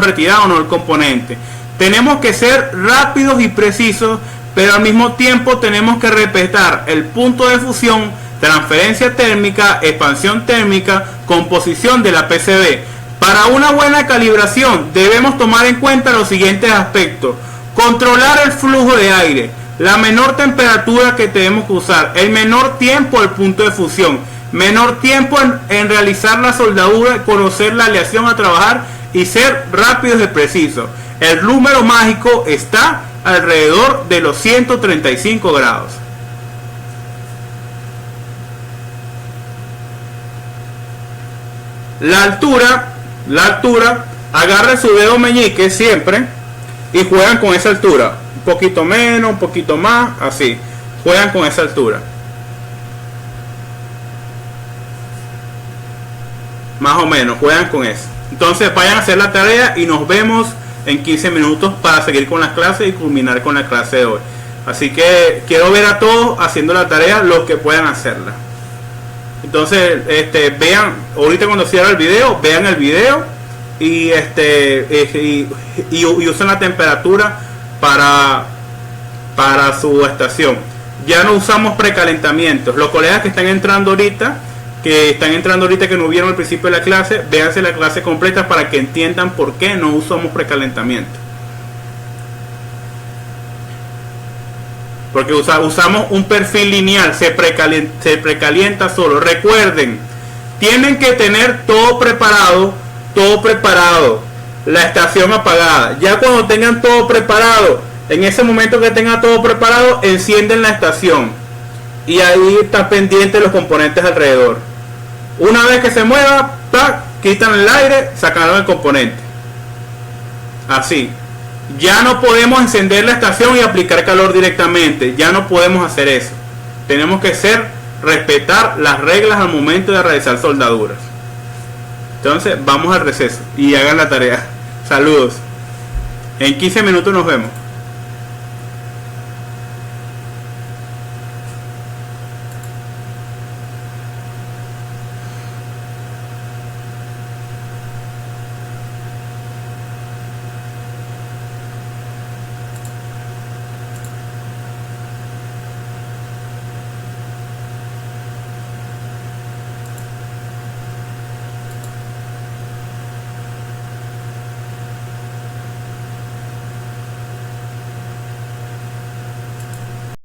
retirar o no el componente. Tenemos que ser rápidos y precisos, pero al mismo tiempo tenemos que respetar el punto de fusión, transferencia térmica, expansión térmica, composición de la PCB. Para una buena calibración debemos tomar en cuenta los siguientes aspectos: controlar el flujo de aire, la menor temperatura que tenemos que usar, el menor tiempo al punto de fusión, menor tiempo en realizar la soldadura, conocer la aleación a trabajar y ser rápidos y precisos. El número mágico está alrededor de los 135 grados. La altura, agarren su dedo meñique siempre y juegan con esa altura. Un poquito menos, un poquito más, así. Juegan con esa altura. Más o menos, juegan con eso. Entonces vayan a hacer la tarea y nos vemos en 15 minutos para seguir con las clases y culminar con la clase de hoy. Así que quiero ver a todos haciendo la tarea, los que puedan hacerla. Entonces, vean, ahorita cuando cierre el video, vean el video y usen la temperatura para su estación. Ya no usamos precalentamientos. Los colegas que están entrando ahorita, que no vieron al principio de la clase, véanse la clase completa para que entiendan por qué no usamos precalentamiento. Porque usamos un perfil lineal, se precalienta solo. Recuerden, tienen que tener todo preparado, la estación apagada. Ya cuando tengan todo preparado, en ese momento que tengan todo preparado, encienden la estación y ahí están pendientes los componentes alrededor. Una vez que se mueva, quitan el aire, sacaron el componente. Así. Ya no podemos encender la estación y aplicar calor directamente. Ya no podemos hacer eso. Tenemos que respetar las reglas al momento de realizar soldaduras. Entonces vamos al receso y hagan la tarea. Saludos. En 15 minutos nos vemos.